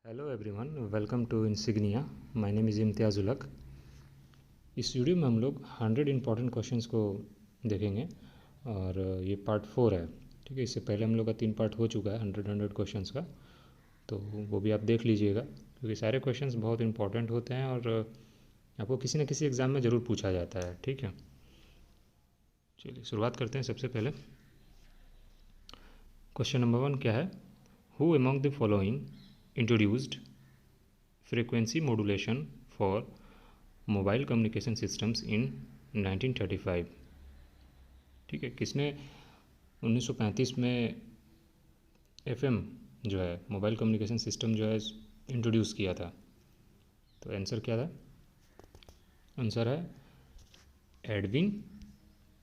Hello everyone, welcome to Insignia. My name is Imtiaz ul Haq. इस video में हम लोग 100 इंपॉर्टेंट क्वेश्चंस को देखेंगे और ये पार्ट 4 है। ठीक है, इससे पहले हम लोग का 3 पार्ट हो चुका है 100 क्वेश्चंस का, तो वो भी आप देख लीजिएगा क्योंकि सारे क्वेश्चंस बहुत इंपॉर्टेंट होते हैं और आपको किसी न किसी एग्ज़ाम में ज़रूर पूछा जाता है। ठीक है, चलिए शुरुआत करते हैं। सबसे पहले क्वेश्चन नंबर 1 क्या है? Who among the following introduced frequency modulation for mobile communication systems in 1935? ठीक है, किसने 1935 में एफएम जो है मोबाइल कम्युनिकेशन सिस्टम जो है इंट्रोड्यूस किया था? तो आंसर क्या था? आंसर है एडविन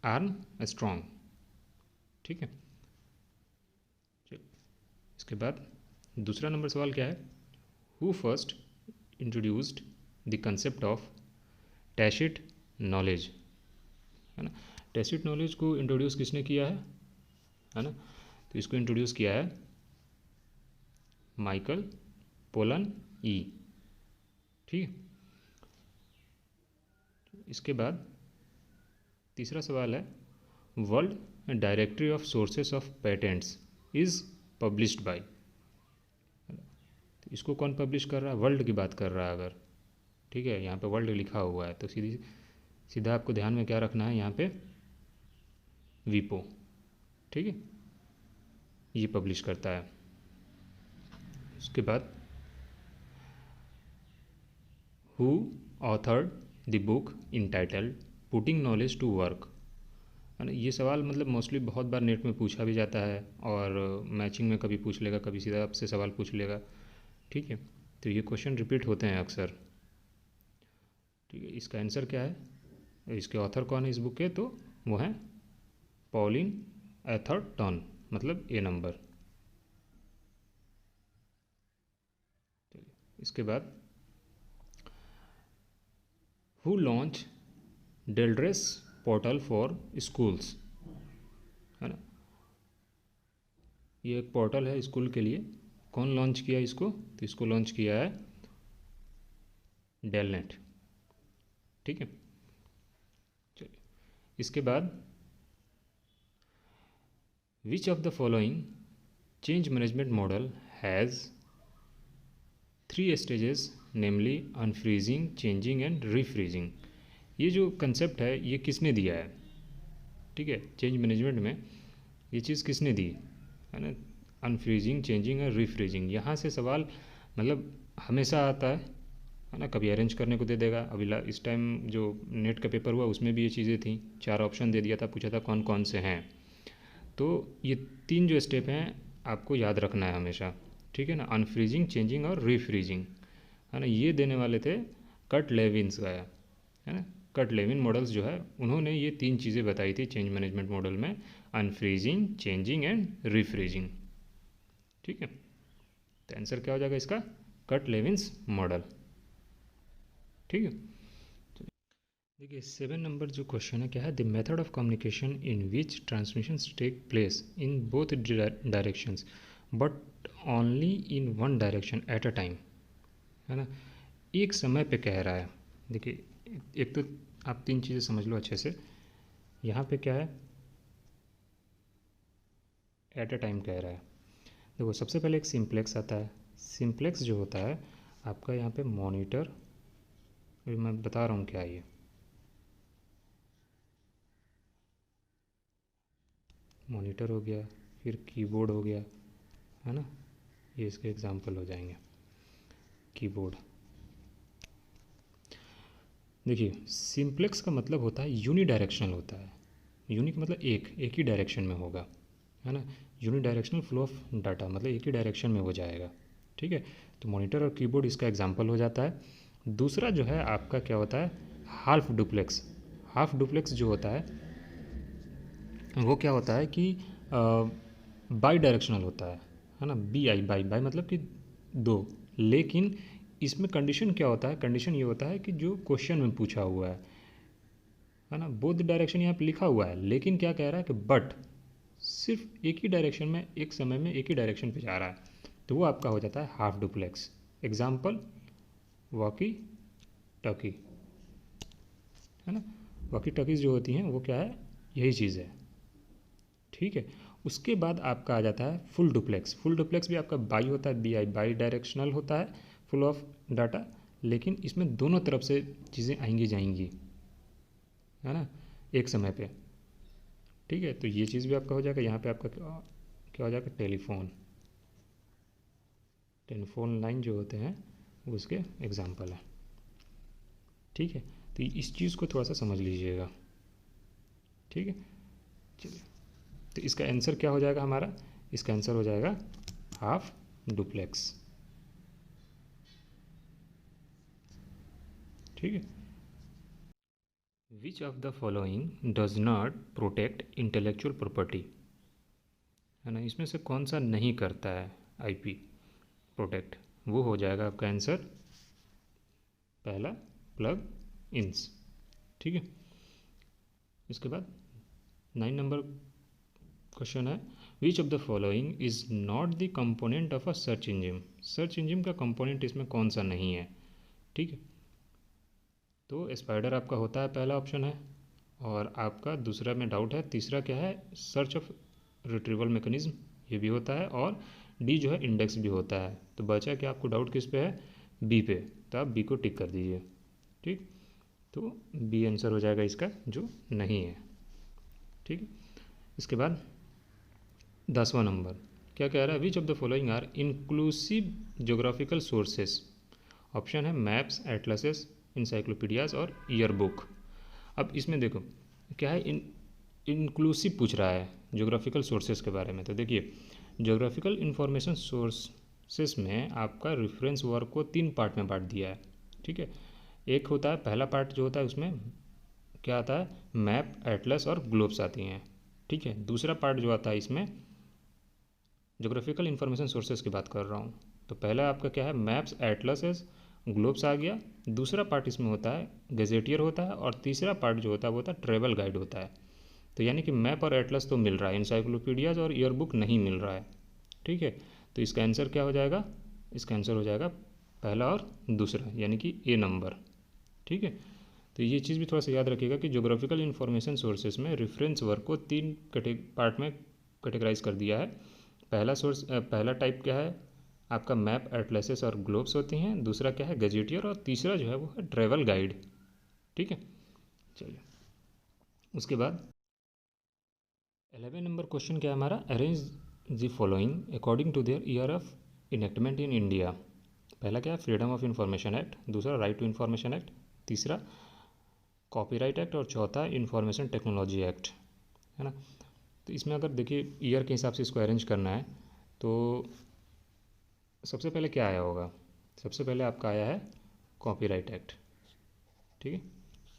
आर्म स्ट्रॉन्ग। ठीक है, इसके बाद दूसरा नंबर सवाल क्या है? Who first introduced the concept of tacit knowledge? है ना, टैसिट नॉलेज को इंट्रोड्यूस किसने किया है ना? तो इसको इंट्रोड्यूस किया है माइकल पोलन ई। ठीक है, इसके बाद तीसरा सवाल है world directory of sources of patents is published by? तो इसको कौन पब्लिश कर रहा है? वर्ल्ड की बात कर रहा है अगर। ठीक है, यहाँ पे वर्ल्ड लिखा हुआ है तो सीधा आपको ध्यान में क्या रखना है, यहाँ पे वीपो। ठीक है, ये पब्लिश करता है। उसके बाद who authored the book entitled putting knowledge to work? है ना, ये सवाल मतलब मोस्टली बहुत बार नेट में पूछा भी जाता है और मैचिंग में कभी पूछ लेगा, कभी सीधा आपसे सवाल पूछ लेगा। ठीक है, तो ये क्वेश्चन रिपीट होते हैं अक्सर। ठीक है, इसका आंसर क्या है? इसके ऑथर कौन है इस बुक के? तो वो हैं पॉलिन एथरटन, मतलब ए नंबर। इसके बाद हु लॉन्च डेल्ड्रेस पोर्टल फॉर स्कूल्स? है ना, ये एक पोर्टल है स्कूल के लिए। कौन लॉन्च किया इसको? तो इसको लॉन्च किया है डेलनेट। ठीक है, चलिए इसके बाद which of the following change management model has 3 stages namely unfreezing, changing and refreezing? ये जो कंसेप्ट है ये किसने दिया है? ठीक है, चेंज मैनेजमेंट में ये चीज़ किसने दी है ना? अनफ्रीजिंग, चेंजिंग और रीफ्रीजिंग। यहाँ से सवाल मतलब हमेशा आता है ना, कभी अरेंज करने को दे देगा। अभी इस टाइम जो नेट का पेपर हुआ उसमें भी ये चीज़ें थी, 4 ऑप्शन दे दिया था, पूछा था कौन कौन से हैं। तो ये 3 जो स्टेप हैं आपको याद रखना है हमेशा। ठीक है ना, अनफ्रीजिंग, चेंजिंग और रीफ्रीजिंग, है ना। ये देने वाले थे कट लेविन्स का, है ना। कट लेविन मॉडल्स जो है उन्होंने ये 3 चीज़ें बताई थी चेंज मैनेजमेंट मॉडल में, अनफ्रीजिंग, चेंजिंग एंड रीफ्रीजिंग। ठीक है, तो आंसर क्या हो जाएगा इसका? Kurt Lewin's model. ठीक है, देखिए 7 नंबर जो क्वेश्चन है क्या है? The method of communication in which transmission take place in both directions but only in one direction at a time? है ना, एक समय पे कह रहा है। देखिए एक तो आप 3 चीज़ें समझ लो अच्छे से। यहाँ पे क्या है? एट अ टाइम कह रहा है। देखो सबसे पहले एक सिंप्लेक्स आता है। सिंप्लेक्स जो होता है आपका यहाँ पे मॉनिटर, मैं बता रहा हूँ क्या है ये। मॉनिटर हो गया, फिर कीबोर्ड हो गया, है ना, ये इसके एग्जाम्पल हो जाएंगे। कीबोर्ड, देखिए सिंप्लेक्स का मतलब होता है यूनी डायरेक्शनल होता है। यूनी का मतलब एक ही डायरेक्शन में होगा, है ना। Unidirectional flow of data मतलब एक ही डायरेक्शन में हो जाएगा। ठीक है, तो मॉनिटर और कीबोर्ड इसका एग्जाम्पल हो जाता है। दूसरा जो है आपका क्या होता है? Half duplex. हाफ डुप्लेक्स जो होता है वो क्या होता है कि बाई डायरेक्शनल होता है ना। बाई बाई मतलब कि 2, लेकिन इसमें कंडीशन क्या होता है? कंडीशन ये होता है कि जो क्वेश्चन में पूछा हुआ है ना, बोथ डायरेक्शन यहाँ पे लिखा हुआ है, लेकिन क्या कह रहा है कि बट सिर्फ एक ही डायरेक्शन में, एक समय में एक ही डायरेक्शन पे जा रहा है, तो वो आपका हो जाता है half duplex. Example walkie talkie, है ना। वॉकी टॉकीज जो होती हैं वो क्या है, यही चीज़ है, ठीक है। उसके बाद आपका आ जाता है फुल डुप्लेक्स। फुल डुप्लेक्स भी आपका बाई होता है, बाई डायरेक्शनल होता है, फुल ऑफ डाटा, लेकिन इसमें दोनों तरफ से चीज़ें आएंगी जाएंगी, है ना, एक समय पे, ठीक है। तो ये चीज़ भी आपका हो जाएगा। यहाँ पे आपका क्या हो जाएगा, टेलीफोन लाइन जो होते हैं वो उसके एग्जाम्पल है, ठीक है। तो इस चीज़ को थोड़ा सा समझ लीजिएगा, ठीक है। चलिए, तो इसका आंसर क्या हो जाएगा हमारा, इसका आंसर हो जाएगा हाफ डुप्लेक्स, ठीक है। Which of the following does not protect intellectual property, है ना, इसमें से कौन सा नहीं करता है आईपी प्रोटेक्ट, वो हो जाएगा आपका आंसर पहला प्लग इन्स, ठीक है। इसके बाद 9 नंबर क्वेश्चन है, which of the following is not the component of a search engine, search engine का कंपोनेंट इसमें कौन सा नहीं है, ठीक है। तो स्पाइडर आपका होता है, पहला ऑप्शन है, और आपका दूसरा में डाउट है, तीसरा क्या है, सर्च ऑफ रिट्रीवल मैकेनिज्म, ये भी होता है, और डी जो है इंडेक्स भी होता है। तो बचा कि आपको डाउट किस पे है, बी पे, तो आप बी को टिक कर दीजिए, ठीक। तो बी आंसर हो जाएगा इसका जो नहीं है, ठीक है। इसके बाद 10वां नंबर क्या कह रहा है, which of the following are inclusive geographical sources, option है मैप्स, एटलसेस, इंसाइक्लोपीडियाज और ईयर बुक। अब इसमें देखो क्या है, इंक्लूसिव पूछ रहा है जोग्राफिकल सोर्सेस के बारे में। तो देखिए, जोग्राफिकल इंफॉर्मेशन सोर्सेस में आपका रेफरेंस वर्क को 3 पार्ट में बांट दिया है, ठीक है। एक होता है, पहला पार्ट जो होता है उसमें क्या आता है, मैप, एटलस और ग्लोब्स आती हैं, ठीक है। दूसरा पार्ट जो आता है इसमें जोग्राफिकल इंफॉर्मेशन सोर्सेज की बात कर रहा हूँ, तो पहला आपका क्या है, मैप्स, एटलसेस, ग्लोब्स आ गया। दूसरा पार्ट इसमें होता है गजेटियर होता है, और तीसरा पार्ट जो होता है वो होता है ट्रेवल गाइड होता है। तो यानी कि मैप और एटलस तो मिल रहा है, इंसाइक्लोपीडियाज और ईयर बुक नहीं मिल रहा है, ठीक है। तो इसका आंसर क्या हो जाएगा, इसका आंसर हो जाएगा पहला और दूसरा, यानी कि ए नंबर, ठीक है। तो ये चीज़ भी थोड़ा सा याद रखिएगा कि जोग्राफिकल इंफॉर्मेशन सोर्सेज में रेफरेंस वर्क को 3 पार्ट में कैटेगराइज कर दिया है। पहला टाइप क्या है आपका, मैप, एटलसेस और ग्लोब्स होती हैं। दूसरा क्या है, गजेटियर, और तीसरा जो है वो है ट्रेवल गाइड, ठीक है। चलिए, उसके बाद 11 नंबर क्वेश्चन क्या है हमारा, arrange the following according to their year of enactment in India. पहला क्या है, फ्रीडम ऑफ इंफॉर्मेशन एक्ट, दूसरा राइट टू इंफॉर्मेशन एक्ट, तीसरा कॉपीराइट एक्ट, और चौथा इंफॉर्मेशन टेक्नोलॉजी एक्ट, है ना। तो इसमें अगर देखिए ईयर के हिसाब से इसको अरेंज करना है, तो सबसे पहले क्या आया होगा, सबसे पहले आपका आया है कॉपीराइट एक्ट, ठीक है।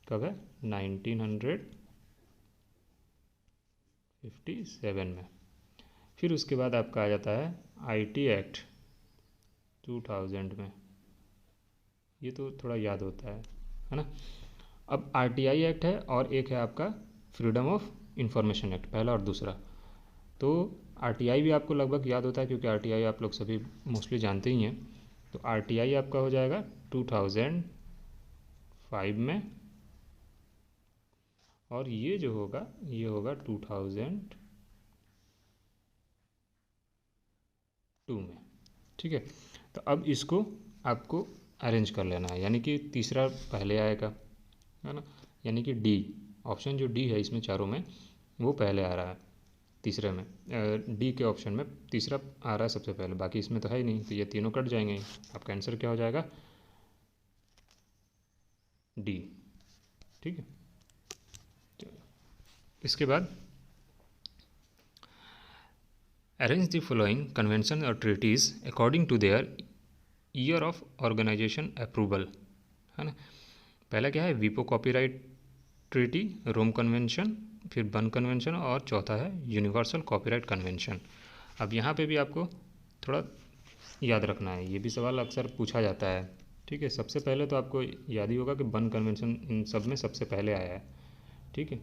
कब है, 1957 में। फिर उसके बाद आपका आ जाता है आईटी एक्ट 2000 में, ये तो थोड़ा याद होता है ना। अब आरटीआई एक्ट है, और एक है आपका फ्रीडम ऑफ इंफॉर्मेशन एक्ट, पहला और दूसरा। तो आरटीआई भी आपको लगभग याद होता है, क्योंकि आरटीआई आप लोग सभी मोस्टली जानते ही हैं। तो आरटीआई आपका हो जाएगा 2005 में, और ये जो होगा ये होगा 2002 में, ठीक है। तो अब इसको आपको अरेंज कर लेना है, यानी कि तीसरा पहले आएगा, है ना, यानी कि डी ऑप्शन जो डी है इसमें चारों में वो पहले आ रहा है, तीसरे में डी के ऑप्शन में तीसरा आ रहा है सबसे पहले, बाकी इसमें तो है ही नहीं, तो ये तीनों कट जाएंगे। आपका आंसर क्या हो जाएगा, डी, ठीक है। चलो, इसके बाद अरेंज द फॉलोइंग कन्वेंशन और treaties according to their year of organization approval, है ना। पहला क्या है, वीपो कॉपीराइट ट्रीटी, रोम कन्वेंशन, फिर बर्न कन्वेंशन, और चौथा है यूनिवर्सल कॉपीराइट कन्वेंशन। अब यहाँ पे भी आपको थोड़ा याद रखना है, ये भी सवाल अक्सर पूछा जाता है, ठीक है। सबसे पहले तो आपको याद ही होगा कि बर्न कन्वेंशन इन सब में सबसे पहले आया है, ठीक है।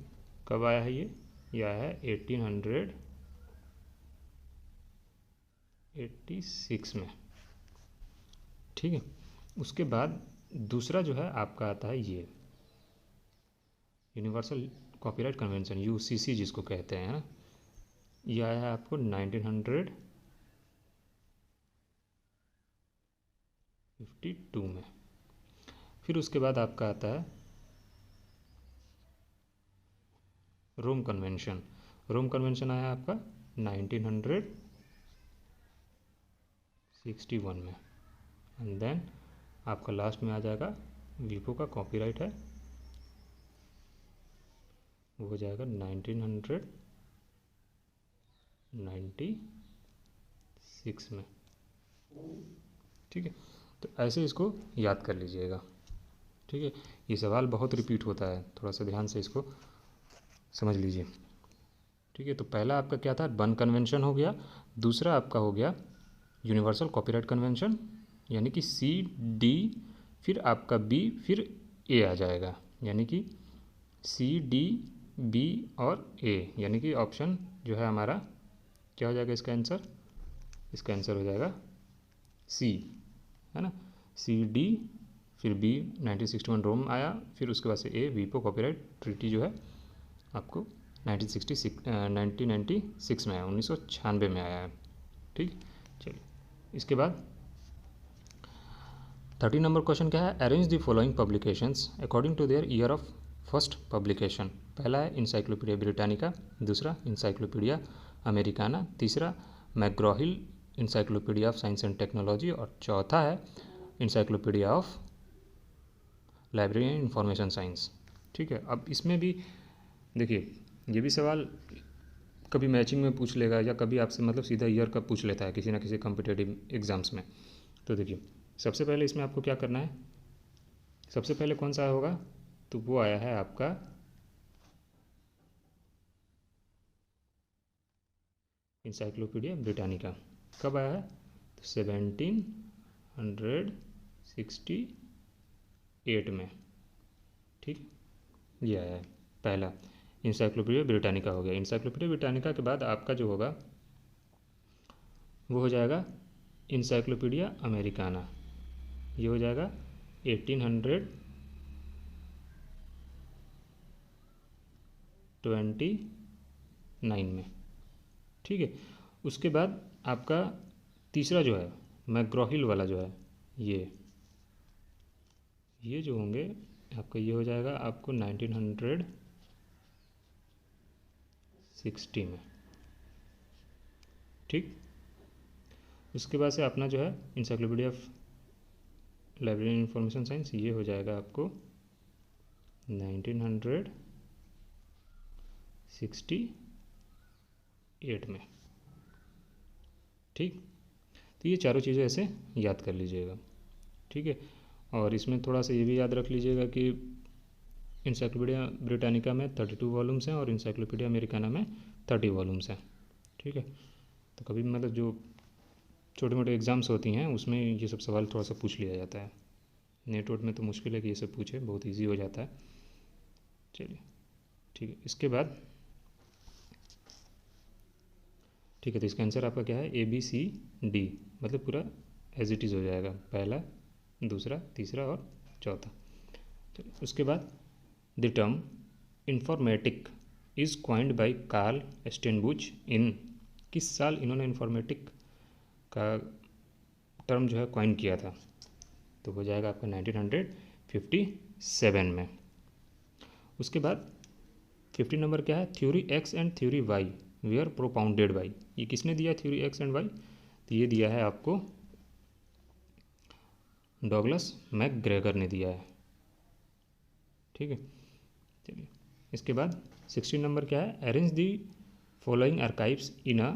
कब आया है ये आया है 1886 में, ठीक है। उसके बाद दूसरा जो है आपका आता है ये यूनिवर्सल कॉपीराइट कन्वेंशन, यूसीसी जिसको कहते हैं, है ना। ये आया है आपको 1952 में। फिर उसके बाद आपका आता है रोम कन्वेंशन। रोम कन्वेंशन आया आपका 1961 में। एंड देन आपका लास्ट में आ जाएगा वीपो का कॉपीराइट है, वो हो जाएगा 1996 में। ठीक है, तो ऐसे इसको याद कर लीजिएगा। ठीक है, ये सवाल बहुत रिपीट होता है, थोड़ा सा ध्यान से इसको समझ लीजिए। ठीक है, तो पहला आपका क्या था, बर्न कन्वेंशन हो गया। दूसरा आपका हो गया यूनिवर्सल कॉपीराइट कन्वेंशन, यानी कि CD, फिर आपका B, फिर A आ जाएगा, यानी कि CD, B और A, यानी कि ऑप्शन जो है हमारा क्या हो जाएगा इसका आंसर? इसका आंसर हो जाएगा C, है ना। CD, फिर B 1961 रोम आया, फिर उसके बाद से A वीपो कॉपीराइट ट्रीटी जो है आपको 1996 में आया, 1996 में आया है। ठीक, चलिए इसके बाद 30 नंबर क्वेश्चन क्या है, arrange the following publications according to their year of first publication. पहला है इंसाइक्लोपीडिया ब्रिटानिका, दूसरा इंसाइक्लोपीडिया अमेरिकाना, तीसरा McGraw Hill encyclopedia of science and technology, और चौथा है encyclopedia of library and information science. ठीक है, अब इसमें भी देखिए, ये भी सवाल कभी मैचिंग में पूछ लेगा या कभी आपसे मतलब सीधा ईयर का पूछ लेता है किसी ना किसी कॉम्पिटिटिव एग्जाम्स में। तो देखिए, सबसे पहले इसमें आपको क्या करना है, सबसे पहले कौन सा होगा, तो वो आया है आपका इंसाइक्लोपीडिया ब्रिटानिका। कब आया है, तो 1768 में। ठीक, ये आया है पहला, इंसाइक्लोपीडिया ब्रिटानिका हो गया। इंसाइक्लोपीडिया ब्रिटानिका के बाद आपका जो होगा वो हो जाएगा इंसाइक्लोपीडिया अमेरिकाना, ये हो जाएगा 1829 में। ठीक है, उसके बाद आपका तीसरा जो है मैग्रॉहिल वाला जो है, ये जो होंगे आपका, ये हो जाएगा आपको 1960 में। ठीक, उसके बाद से अपना जो है encyclopedia of library information science, ये हो जाएगा आपको 1968 में। ठीक, तो ये चारों चीज़ें ऐसे याद कर लीजिएगा। ठीक है, और इसमें थोड़ा सा ये भी याद रख लीजिएगा कि इंसाइक्लोपीडिया ब्रिटानिका में 32 वॉल्यूम्स हैं और इंसाइक्लोपीडिया अमेरिकाना में 30 वॉल्यूम्स हैं। ठीक है, तो कभी मतलब जो छोटे मोटे एग्ज़ाम्स होती हैं उसमें ये सब सवाल थोड़ा सा पूछ लिया जाता है। नेट वोट में तो मुश्किल है कि ये सब पूछे, बहुत ईजी हो जाता है। चलिए ठीक है, इसके बाद ठीक है, तो इसका आंसर आपका क्या है, ABCD, मतलब पूरा एज इट इज़ हो जाएगा, पहला दूसरा तीसरा और चौथा। चलिए उसके बाद the term informatic is coined by Karl Steinbuch in, किस साल इन्होंने इंफॉर्मेटिक का टर्म जो है क्वाइन किया था, तो हो जाएगा आपका 1957 में। उसके बाद 50 नंबर क्या है, theory X and theory Y were propounded by, ये किसने दिया थ्योरी X एंड Y, तो ये दिया है आपको डॉगलस मैकग्रेगर ने दिया है। ठीक है, चलिए इसके बाद 16 नंबर क्या है, arrange the following archives in a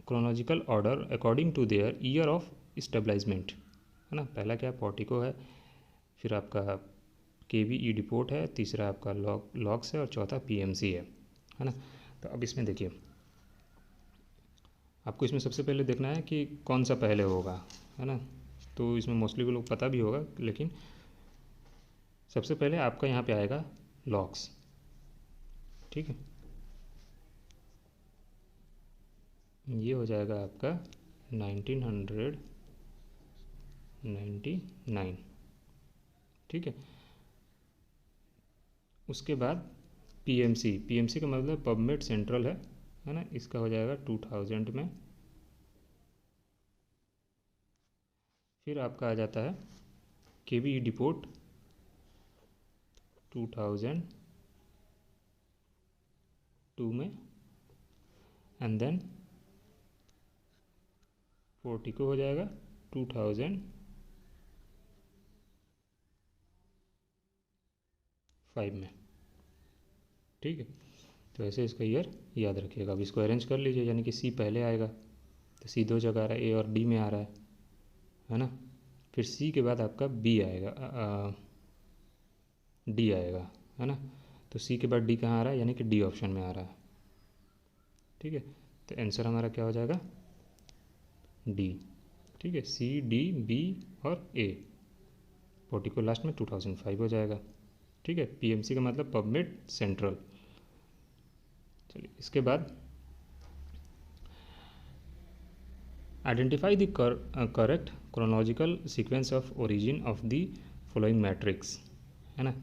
chronological order according to their year of establishment, है ना। पहला क्या है, पोर्टिको है, फिर आपका KBE डिपोर्ट है, तीसरा आपका लॉग्स है और चौथा PMC है ना। तो अब इसमें देखिए, आपको इसमें सबसे पहले देखना है कि कौन सा पहले होगा, है ना। तो इसमें मोस्टली को लोग पता भी होगा, लेकिन सबसे पहले आपका यहाँ पे आएगा लॉग्स। ठीक है, ये हो जाएगा आपका 1900 99। ठीक है, उसके बाद पीएमसी का मतलब पबमेड सेंट्रल है ना, इसका हो जाएगा 2000 में। फिर आपका आ जाता है केवी डिपोर्ट 2002 में, एंड देन पोर्टिको हो जाएगा 2005 में। ठीक है, तो ऐसे इसका ईयर याद रखिएगा। अब इसको अरेंज कर लीजिए, यानी कि सी पहले आएगा, तो सी दो जगह आ रहा है, ए और डी में आ रहा है ना। फिर सी के बाद आपका बी आएगा, डी आएगा, है ना। तो सी के बाद डी कहाँ आ रहा है, यानी कि डी ऑप्शन में आ रहा है। ठीक है, तो आंसर हमारा क्या हो जाएगा, डी। ठीक है, सी डी बी और ए, पोर्टिको लास्ट में 2005 हो जाएगा। ठीक है, पीएमसी का मतलब पबमेड सेंट्रल। चलिए, इसके बाद identify the correct chronological sequence of origin of the following matrix, है ना।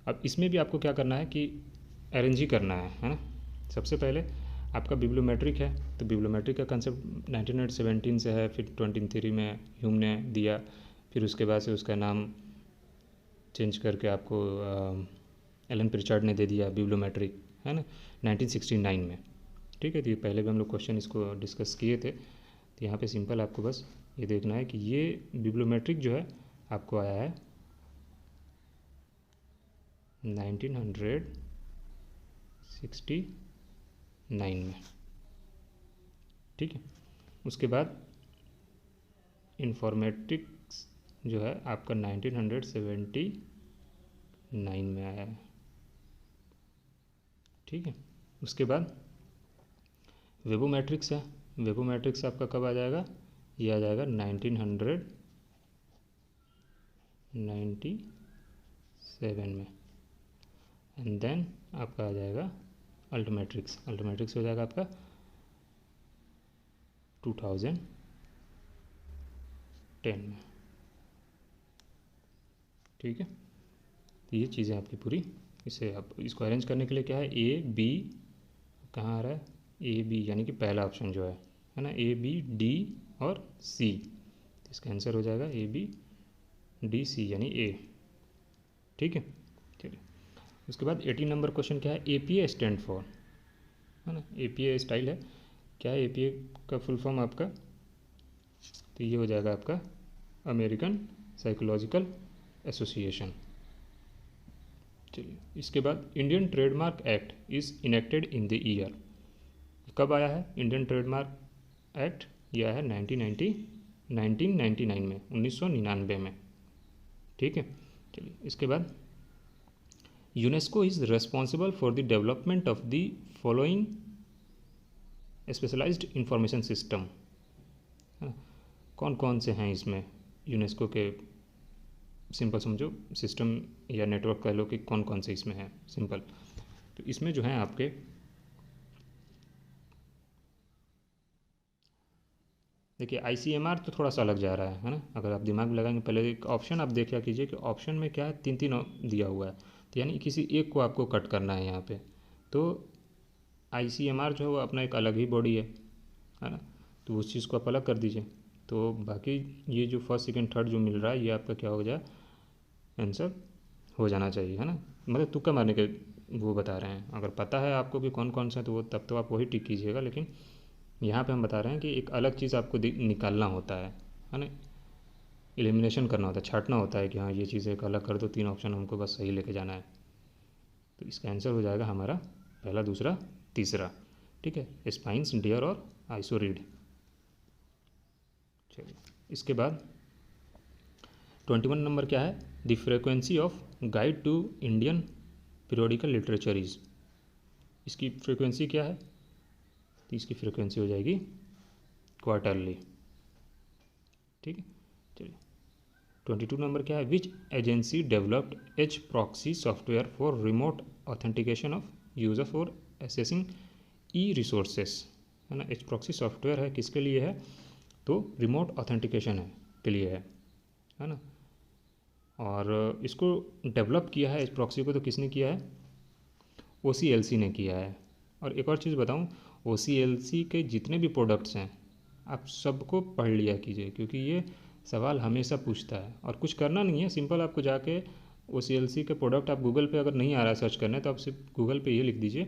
अब इसमें भी आपको क्या करना है कि अरेंज ही करना है ना। सबसे पहले आपका बिब्लोमेट्रिक है, तो बिब्लोमेट्रिक का कंसेप्ट 1917 से है, फिर 23 में ह्यूम ने दिया, फिर उसके बाद से उसका नाम चेंज करके आपको एलन प्रिचार्ड ने दे दिया बिब्लोमेट्रिक, है ना, 1969 में। ठीक है, तो ये पहले भी हम लोग क्वेश्चन इसको डिस्कस किए थे। तो यहाँ पे सिंपल आपको बस ये देखना है कि ये बिब्लोमेट्रिक जो है आपको आया है 1969 में। ठीक है, उसके बाद इन्फॉर्मेटिक्स जो है आपका 1979 में आया है। ठीक है, उसके बाद वेबोमेट्रिक्स है, वेबोमेट्रिक्स आपका कब आ जाएगा, ये आ जाएगा 1997 में। एंड देन आपका आ जाएगा अल्टोमेट्रिक्स, अल्टोमेट्रिक्स हो जाएगा आपका 2010 में। ठीक है, तो ये चीज़ें आपकी पूरी, इसे आप इसको अरेंज करने के लिए क्या है, ए बी कहाँ आ रहा है, ए बी यानी कि पहला ऑप्शन जो है ना, ए बी डी और सी, तो इसका आंसर हो जाएगा ए बी डी सी यानी ए। ठीक है, चलिए, उसके बाद 18 नंबर क्वेश्चन क्या है, A P A stand for, है ना, ए पी ए स्टाइल है, क्या है ए पी ए का फुल फॉर्म आपका, तो ये हो जाएगा आपका अमेरिकन साइकोलॉजिकल एसोसिएशन। चलिए, इसके बाद Indian trademark act is enacted in the year, कब आया है इंडियन ट्रेडमार्क एक्ट, यह है 1999 में, 1999 में। ठीक है, चलिए, इसके बाद UNESCO is responsible for the development of the following specialised information system, है ना, कौन कौन से हैं इसमें यूनेस्को के, सिंपल समझो सिस्टम या नेटवर्क कह लो कि कौन कौन से इसमें हैं, सिंपल। तो इसमें जो हैं आपके देखिए आईसीएमआर तो थोड़ा सा अलग जा रहा है ना, अगर आप दिमाग में लगाएंगे, पहले एक ऑप्शन आप देखा कीजिए कि ऑप्शन में क्या है, तीन तीन दिया हुआ है, तो यानी किसी एक को आपको कट करना है यहाँ पे। तो आईसीएमआर जो है वो अपना एक अलग ही बॉडी है ना, तो उस चीज़ को आप अलग कर दीजिए। तो बाकी ये जो फर्स्ट सेकंड थर्ड जो मिल रहा है ये आपका क्या हो जाए, आंसर हो जाना चाहिए, है ना, मतलब तुक्का मारने के वो बता रहे हैं। अगर पता है आपको कि कौन कौन सा, तो वो तब तो आप वही टिक कीजिएगा, लेकिन यहाँ पे हम बता रहे हैं कि एक अलग चीज़ आपको निकालना होता है ना, एलिमिनेशन करना होता है, छांटना होता है कि हाँ ये चीज़ एक अलग कर दो, तीन ऑप्शन हमको बस सही लेके जाना है। तो इसका आंसर हो जाएगा हमारा पहला, दूसरा, तीसरा। ठीक है, स्पाइंस, डियर और आइसोरीड। चलिए, इसके बाद 21 नंबर क्या है, the frequency of guide to Indian periodical literature is, इसकी फ्रीक्वेंसी क्या है, तो इसकी फ्रीक्वेंसी हो जाएगी क्वार्टरली। ठीक है, चलिए 22 नंबर क्या है, which agency developed H proxy software for remote authentication of user for accessing E resources, है ना। एच प्रॉक्सी सॉफ्टवेयर है, किसके लिए है, तो रिमोट ऑथेंटिकेशन है के लिए है। है ना। और इसको डेवलप किया है, इस प्रॉक्सी को तो किसने किया है, OCLC ने किया है। और एक और चीज़ बताऊं, OCLC के जितने भी प्रोडक्ट्स हैं आप सबको पढ़ लिया कीजिए, क्योंकि ये सवाल हमेशा पूछता है। और कुछ करना नहीं है, सिंपल आपको जाके OCLC के प्रोडक्ट, आप गूगल पे अगर नहीं आ रहा है सर्च करने तो आप सिर्फ गूगल पे ये लिख दीजिए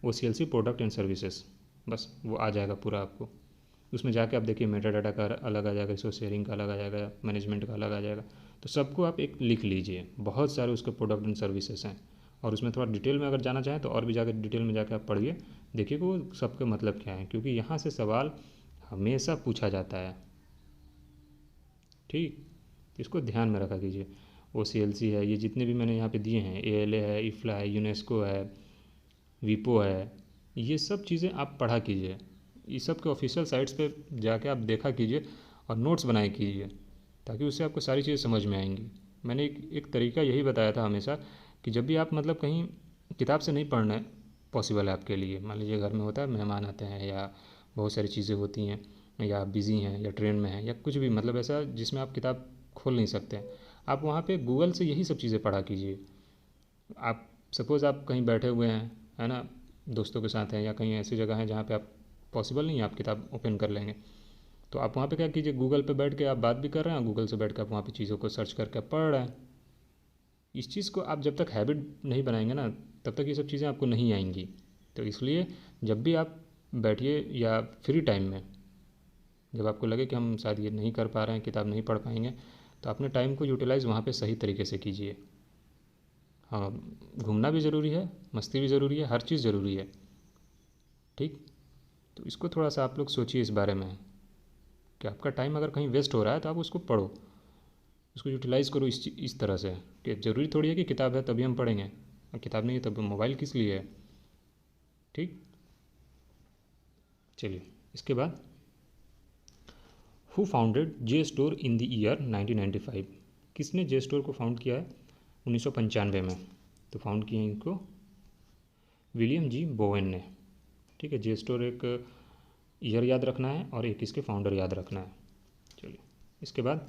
OCLC प्रोडक्ट एंड सर्विसेज, बस वो आ जाएगा पूरा आपको। उसमें जाके आप देखिए मेटा डाटा का अलग आ जाएगा, रिसोर्स शेयरिंग का अलग आ जाएगा, मैनेजमेंट का अलग आ जाएगा। तो सबको आप एक लिख लीजिए, बहुत सारे उसके प्रोडक्ट एंड सर्विसेज हैं। और उसमें थोड़ा डिटेल में अगर जाना चाहें तो और भी जाकर डिटेल में जाकर आप पढ़िए, देखिए कि वो सबके मतलब क्या है, क्योंकि यहाँ से सवाल हमेशा पूछा जाता है। ठीक, इसको ध्यान में रखा कीजिए। OCLC है, ये जितने भी मैंने यहाँ पे दिए हैं, ALA है, IFLA है, यूनेस्को है, विपो है, ये सब चीज़ें आप पढ़ा कीजिए। ये सब के ऑफिशियल साइट्स पे जाके आप देखा कीजिए और नोट्स बनाए कीजिए, ताकि उससे आपको सारी चीज़ें समझ में आएंगी। मैंने एक तरीका यही बताया था हमेशा कि जब भी आप मतलब कहीं किताब से नहीं पढ़ना है पॉसिबल है आपके लिए, मान लीजिए घर में होता है, मेहमान आते हैं या बहुत सारी चीज़ें होती हैं, या आप बिज़ी हैं या ट्रेन में हैं या कुछ भी, मतलब ऐसा जिसमें आप किताब खोल नहीं सकते हैं, आप वहाँ पे गूगल से यही सब चीज़ें पढ़ा कीजिए। आप सपोज़ आप कहीं बैठे हुए हैं, है ना, दोस्तों के साथ हैं या कहीं ऐसी जगह है जहाँ पे आप पॉसिबल नहीं है आप किताब ओपन कर लेंगे, तो आप वहाँ पे क्या कीजिए, गूगल पे बैठ के आप बात भी कर रहे हैं, गूगल से बैठ के आप वहाँ पे चीज़ों को सर्च करके आप पढ़ रहे हैं। इस चीज़ को आप जब तक हैबिट नहीं बनाएंगे ना, तब तक ये सब चीज़ें आपको नहीं आएंगी। तो इसलिए जब भी आप बैठिए या फ्री टाइम में, जब आपको लगे कि हम शायद ये नहीं कर पा रहे हैं, किताब नहीं पढ़ पाएंगे, तो अपने टाइम को यूटिलाइज़ वहाँ पे सही तरीके से कीजिए। हाँ, घूमना भी ज़रूरी है, मस्ती भी ज़रूरी है, हर चीज़ ज़रूरी है। ठीक, तो इसको थोड़ा सा आप लोग सोचिए इस बारे में कि आपका टाइम अगर कहीं वेस्ट हो रहा है तो आप उसको पढ़ो, उसको यूटिलाइज़ करो इस तरह से कि ज़रूरी थोड़ी है कि किताब है तभी हम पढ़ेंगे, और किताब नहीं है तब मोबाइल किस लिए है। ठीक, चलिए इसके बाद, who founded J store in the year 1995, किसने जे स्टोर को फाउंड किया है 1995 में। तो फाउंड किए हैं इनको विलियम जी बोवेन ने। ठीक है, जे स्टोर एक ईयर याद रखना है और एक इसके फाउंडर याद रखना है। चलिए इसके बाद,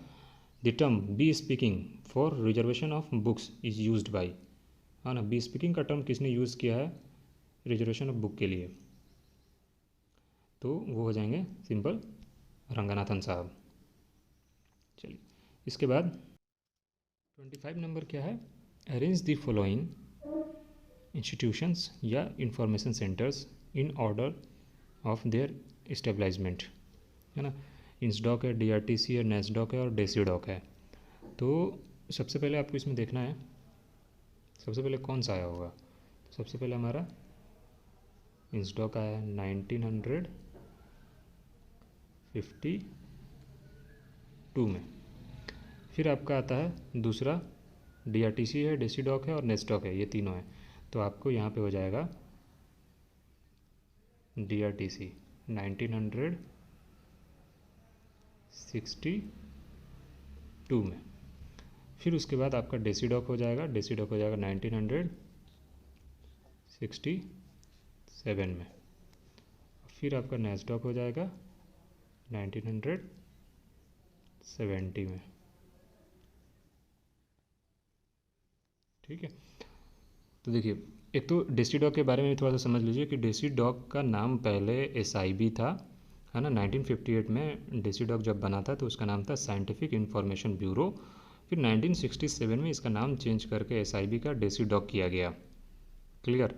the term be speaking for reservation of books is used by, हाँ ना, बी स्पीकिंग का टर्म किसने यूज़ किया है रिजर्वेशन ऑफ बुक के लिए, तो वो हो जाएंगे सिंपल रंगनाथन साहब। चलिए इसके बाद 25 नंबर क्या है, अरेंज द फॉलोइंग इंस्टीट्यूशंस या information centres in order of their establishment, है ना। इंसडॉक है, DRTC है, नेस्डॉक है और डेसीडॉक है। तो सबसे पहले आपको इसमें देखना है, सबसे पहले कौन सा आया होगा। तो सबसे पहले हमारा इंसडॉक आया है 1952 में। फिर आपका आता है दूसरा, DRTC है, डेसीडॉक है और नेस्डॉक है, ये तीनों है। तो आपको यहाँ पे हो जाएगा DRTC 1962 में। फिर उसके बाद आपका डेसीडॉक हो जाएगा, डेसीडॉक हो जाएगा 1967 में। फिर आपका नेस्डॉक हो जाएगा 1970 में। ठीक है, तो देखिए एक तो डेसीडॉक के बारे में थोड़ा सा समझ लीजिए कि डेसीडॉक का नाम पहले SIB था, है ना। 1958 में डेसीडॉक जब बना था तो उसका नाम था साइंटिफिक इंफॉर्मेशन ब्यूरो। फिर 1967 में इसका नाम चेंज करके SIB का डेसीडॉक किया गया। क्लियर,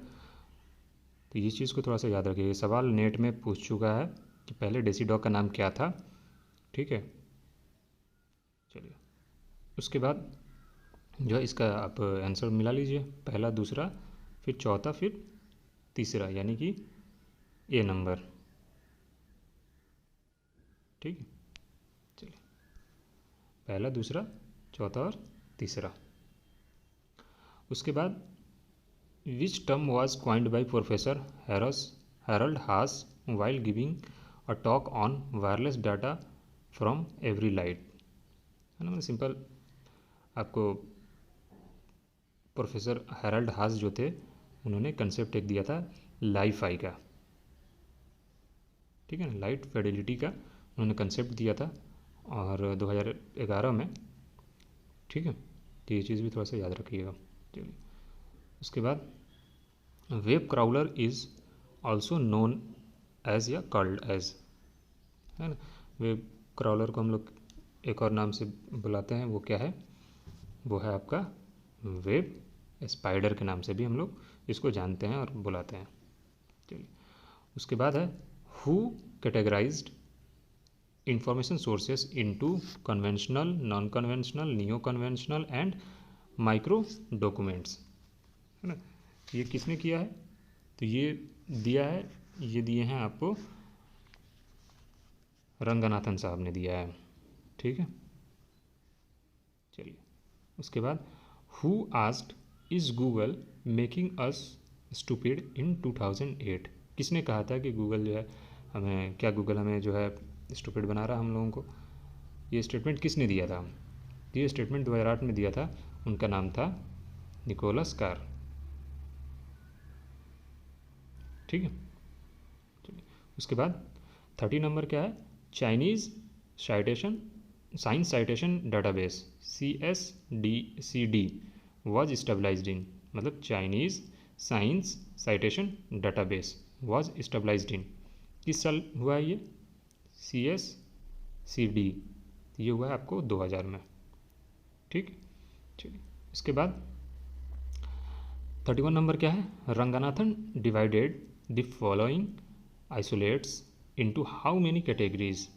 तो ये चीज़ को थोड़ा सा याद रखिए, सवाल नेट में पूछ चुका है कि पहले डेसीडॉक का नाम क्या था। ठीक है, चलिए उसके बाद जो है इसका आप आंसर मिला लीजिए, पहला, दूसरा, फिर चौथा, फिर तीसरा, यानी कि A नंबर। ठीक है, चलिए पहला, दूसरा, चौथा और तीसरा। उसके बाद, which term was coined by professor Harold Haas while giving a talk on wireless data from every light, है ना। मतलब सिंपल आपको प्रोफेसर हैरोल्ड हास जो थे उन्होंने कंसेप्ट एक दिया था लाईफाई का। ठीक है ना, लाइट फिडेलिटी का उन्होंने कंसेप्ट दिया था। और 2011 में ठीक है, तो ये चीज़ भी थोड़ा सा याद रखिएगा। चलिए, उसके बाद web crawler is also known as या कॉल्ड एज, है ना। वेब क्राउलर को हम लोग एक और नाम से बुलाते हैं, वो क्या है, वो है आपका वेब स्पाइडर के नाम से भी हम लोग इसको जानते हैं और बुलाते हैं। चलिए, उसके बाद है who categorised information sources into conventional, non conventional, neo conventional and micro documents, है ना। ये किसने किया है, तो ये दिया है, ये दिए हैं आपको रंगनाथन साहब ने दिया है, ठीक है। चलिए, उसके बाद who asked is Google making us stupid in 2008, किसने कहा था कि गूगल जो है हमें, क्या गूगल हमें जो है स्टूपिड बना रहा हम लोगों को, ये स्टेटमेंट किसने दिया था, ये स्टेटमेंट 2008 में दिया था, उनका नाम था निकोलस कार, ठीक है। चलिए, उसके बाद 30 नंबर क्या है, Chinese citation science citation database CSDCD was stabilized in, मतलब Chinese science citation database was stabilized in, किस साल हुआ है ये, CSCD, ये हुआ है आपको 2000 में, ठीक। चलिए, इसके बाद 31 नंबर क्या है, Ranganathan divided the following isolates into how many categories,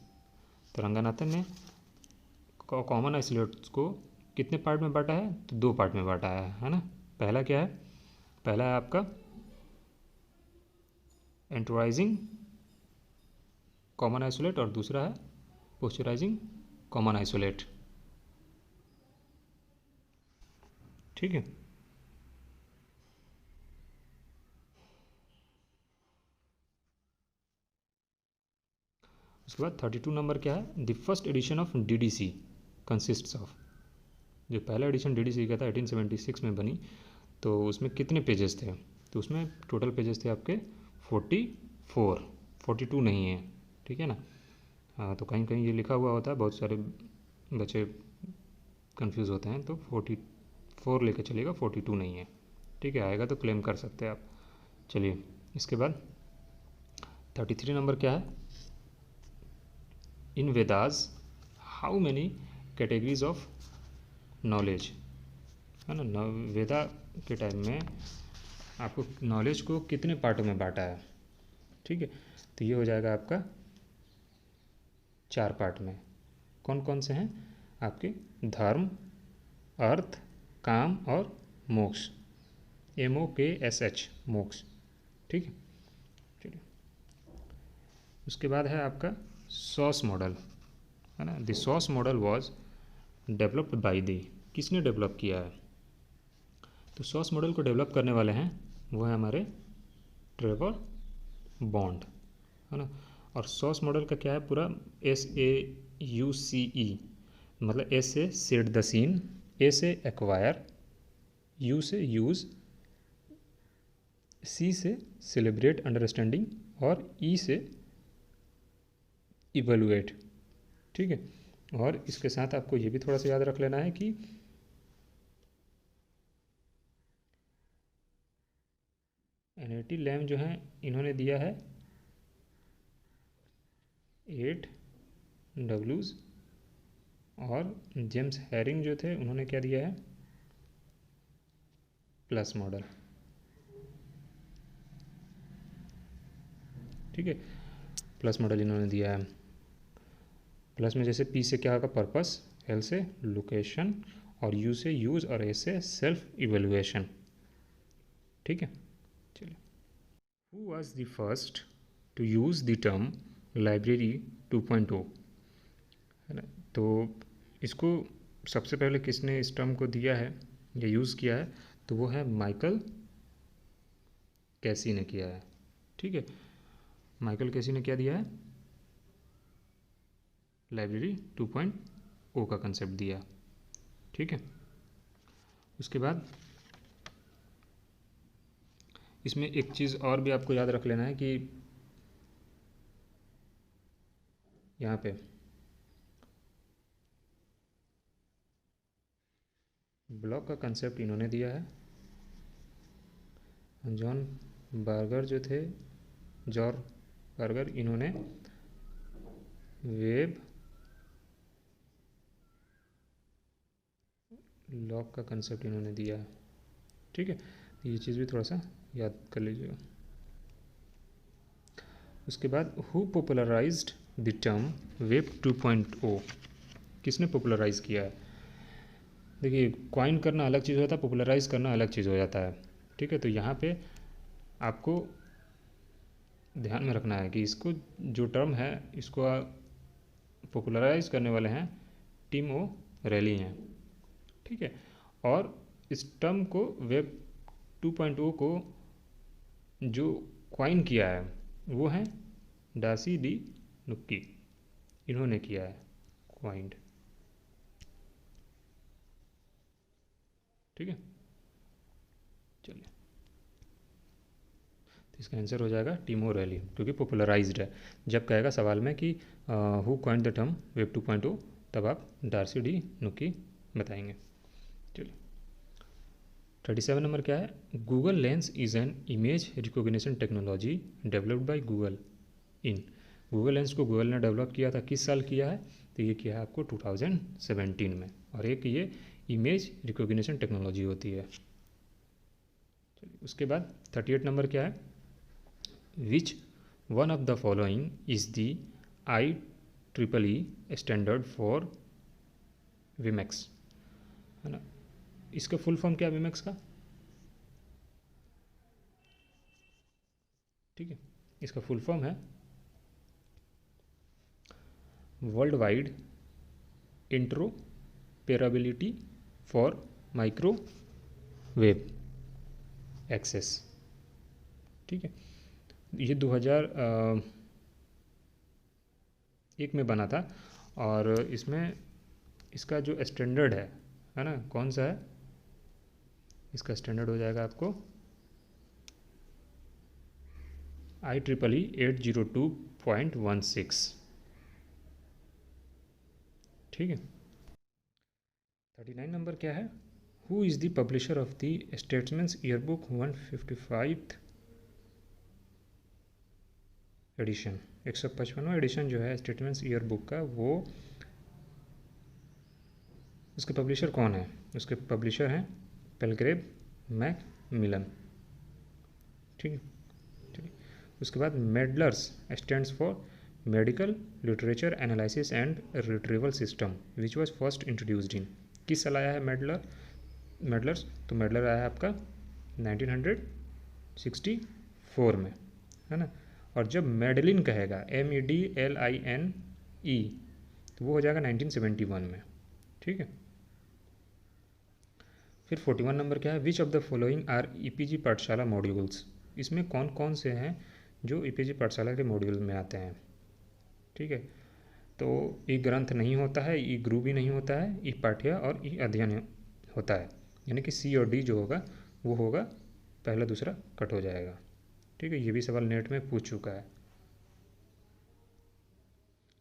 तो रंगनाथन ने कॉमन आइसोलेट्स को कितने पार्ट में बांटा है, तो 2 पार्ट में बांटा है ना। पहला क्या है, पहला है आपका एंटराइजिंग कॉमन आइसोलेट और दूसरा है पोस्चराइजिंग कॉमन आइसोलेट, ठीक है। उसके बाद 32 नंबर क्या है, the first edition of DDC consists of, जो पहला एडिशन DDC का था 1876 में बनी, तो उसमें कितने पेजेस थे, तो उसमें टोटल पेजेस थे आपके 44, 42 नहीं है, ठीक है ना। हाँ, तो कहीं कहीं ये लिखा हुआ होता है, बहुत सारे बच्चे कंफ्यूज होते हैं, तो 44 लेके चलिएगा, 42 नहीं है, ठीक है, आएगा तो क्लेम कर सकते हैं आप। चलिए, इसके बाद 33 नंबर क्या है, in Vedas how many categories of knowledge, है ना, वेदा के टाइम में आपको नॉलेज को कितने पार्टों में बांटा है, ठीक है, तो ये हो जाएगा आपका 4 पार्ट में, कौन कौन से हैं आपके, धर्म, अर्थ, काम और मोक्ष, MOKSH, मोक्ष, ठीक है। चलिए, उसके बाद है आपका सॉस मॉडल, है ना, the sauce model was developed by the, किसने डेवलप किया है, तो सॉस मॉडल को डेवलप करने वाले हैं वो है हमारे ट्रेवर बॉन्ड, है ना। और सॉस मॉडल का क्या है पूरा, SAUCE, मतलब S से सेट द सीन, A से एक्वायर, U से यूज़, C से सेलिब्रेट अंडरस्टैंडिंग और E से इवेलुएट, ठीक है। और इसके साथ आपको ये भी थोड़ा सा याद रख लेना है कि NIT लैम जो है इन्होंने दिया है 8 W's, और जेम्स हैरिंग जो थे उन्होंने क्या दिया है, प्लस मॉडल, ठीक है, प्लस मॉडल इन्होंने दिया है। प्लस में जैसे P से क्या होगा, पर्पस, L से लोकेशन, और U से यूज़, और S से सेल्फ इवेलुएशन, ठीक है। चलिए, who was the first to use the term library 2.0, है ना, तो इसको सबसे पहले किसने इस टर्म को दिया है या यूज़ किया है, तो वो है माइकल कैसी ने किया है, ठीक है। माइकल कैसी ने क्या दिया है, लाइब्रेरी 2.0 का कंसेप्ट दिया, ठीक है। उसके बाद इसमें एक चीज़ और भी आपको याद रख लेना है कि यहाँ पे ब्लॉक का कंसेप्ट इन्होंने दिया है। जॉन बर्गर जो थे, जॉर्ज बर्गर, इन्होंने वेब लॉक का कंसेप्ट इन्होंने दिया है। ठीक है, ये चीज़ भी थोड़ा सा याद कर लीजिएगा। उसके बाद who popularised the term web 2.0, किसने पॉपुलराइज किया है? देखिए, क्वाइन करना अलग चीज़ होता है, पॉपुलराइज करना अलग चीज़ हो जाता है। ठीक है, तो यहाँ पे आपको ध्यान में रखना है कि इसको जो टर्म है इसको पॉपुलराइज करने वाले हैं टिम ओ रैली हैं। ठीक है, और इस टर्म को वेब 2.0 को जो क्वाइन किया है वो है डार्सी डी नुक्की, इन्होंने किया है क्वाइंड। ठीक है, चलिए, तो इसका आंसर हो जाएगा टिमो रैली, क्योंकि पॉपुलराइज्ड है। जब कहेगा सवाल में कि who coined the term web 2.0, तब आप डार्सी डी नुक्की बताएंगे। चलिए, 37 नंबर क्या है? Google lens is an image recognition technology developed by Google in. Google lens को गूगल ने डेवलप किया था, किस साल किया है? तो ये किया है आपको 2017 में, और एक ये इमेज रिकॉग्निशन टेक्नोलॉजी होती है। चलिए, उसके बाद 38 नंबर क्या है? Which one of the following is the IEEE standard for WiMAX, है ना? इसका फुल फॉर्म क्या है विमेक्स का? ठीक है, इसका फुल फॉर्म है world wide interoperability for microwave access. ठीक है, ये 2001 में बना था, और इसमें इसका जो स्टैंडर्ड है ना, कौन सा है? इसका स्टैंडर्ड हो जाएगा आपको IEEE 802.16। ठीक है, 39 नंबर क्या है? Who is the publisher of the Statesman's yearbook 155th edition? 155वां एडिशन जो है स्टेटमेंट्स ईयरबुक का, वो उसके पब्लिशर कौन है? उसके पब्लिशर हैं पेलग्रेव मैकमिलन। ठीक है, ठीक। उसके बाद MEDLARS stands for medical literature analysis and retrieval system which was first introduced in. किस साल आया है मेडलर्स? तो मेडलर आया है आपका 1964 में, है ना? और जब मेडलिन कहेगा MEDLINE, तो वो हो जाएगा 1971 में। ठीक है, फिर 41 नंबर क्या है? Which of the following are EPG Pathshala modules. इसमें कौन कौन से हैं जो EPG पाठशाला के मॉड्यूल में आते हैं? ठीक है, तो ई ग्रंथ नहीं होता है, ई गुरु भी नहीं होता है, ई पाठ्य और ई अध्ययन होता है, यानी कि C और D जो होगा वो होगा पहला दूसरा कट हो जाएगा। ठीक है, ये भी सवाल नेट में पूछ चुका है,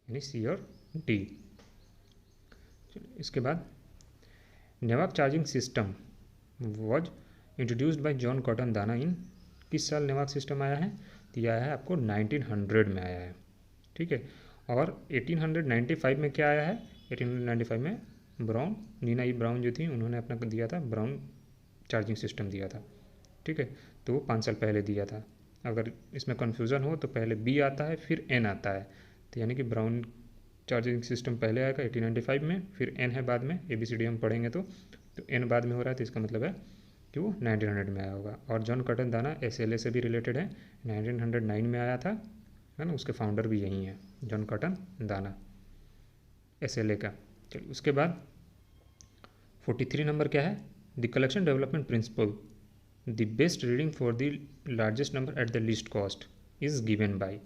यानी C और D। इसके बाद Newark charging system was introduced by John Cotton Dana in. किस साल नेवाक सिस्टम आया है? तो यह आया है आपको 1900 में आया है। ठीक है, और 1895 में क्या आया है? 1895 में नीना ई ब्राउन जो थी, उन्होंने अपना दिया था ब्राउन चार्जिंग सिस्टम दिया था। ठीक है, तो वो 5 साल पहले दिया था। अगर इसमें कन्फ्यूज़न हो तो पहले B आता है फिर N आता है, तो यानी कि ब्राउन चार्जिंग सिस्टम पहले आएगा 1895 में, फिर N है बाद में, ABCD हम पढ़ेंगे तो N बाद में हो रहा है, तो इसका मतलब है कि वो 1900 में आया होगा। और जॉन कॉटन दाना SLA से भी रिलेटेड है, 1909 में आया था, है ना? उसके फाउंडर भी यही हैं, जॉन कॉटन दाना SLA का। चलिए, उसके बाद 43 नंबर क्या है? The collection development principle the best reading for the largest number at the least cost is given by,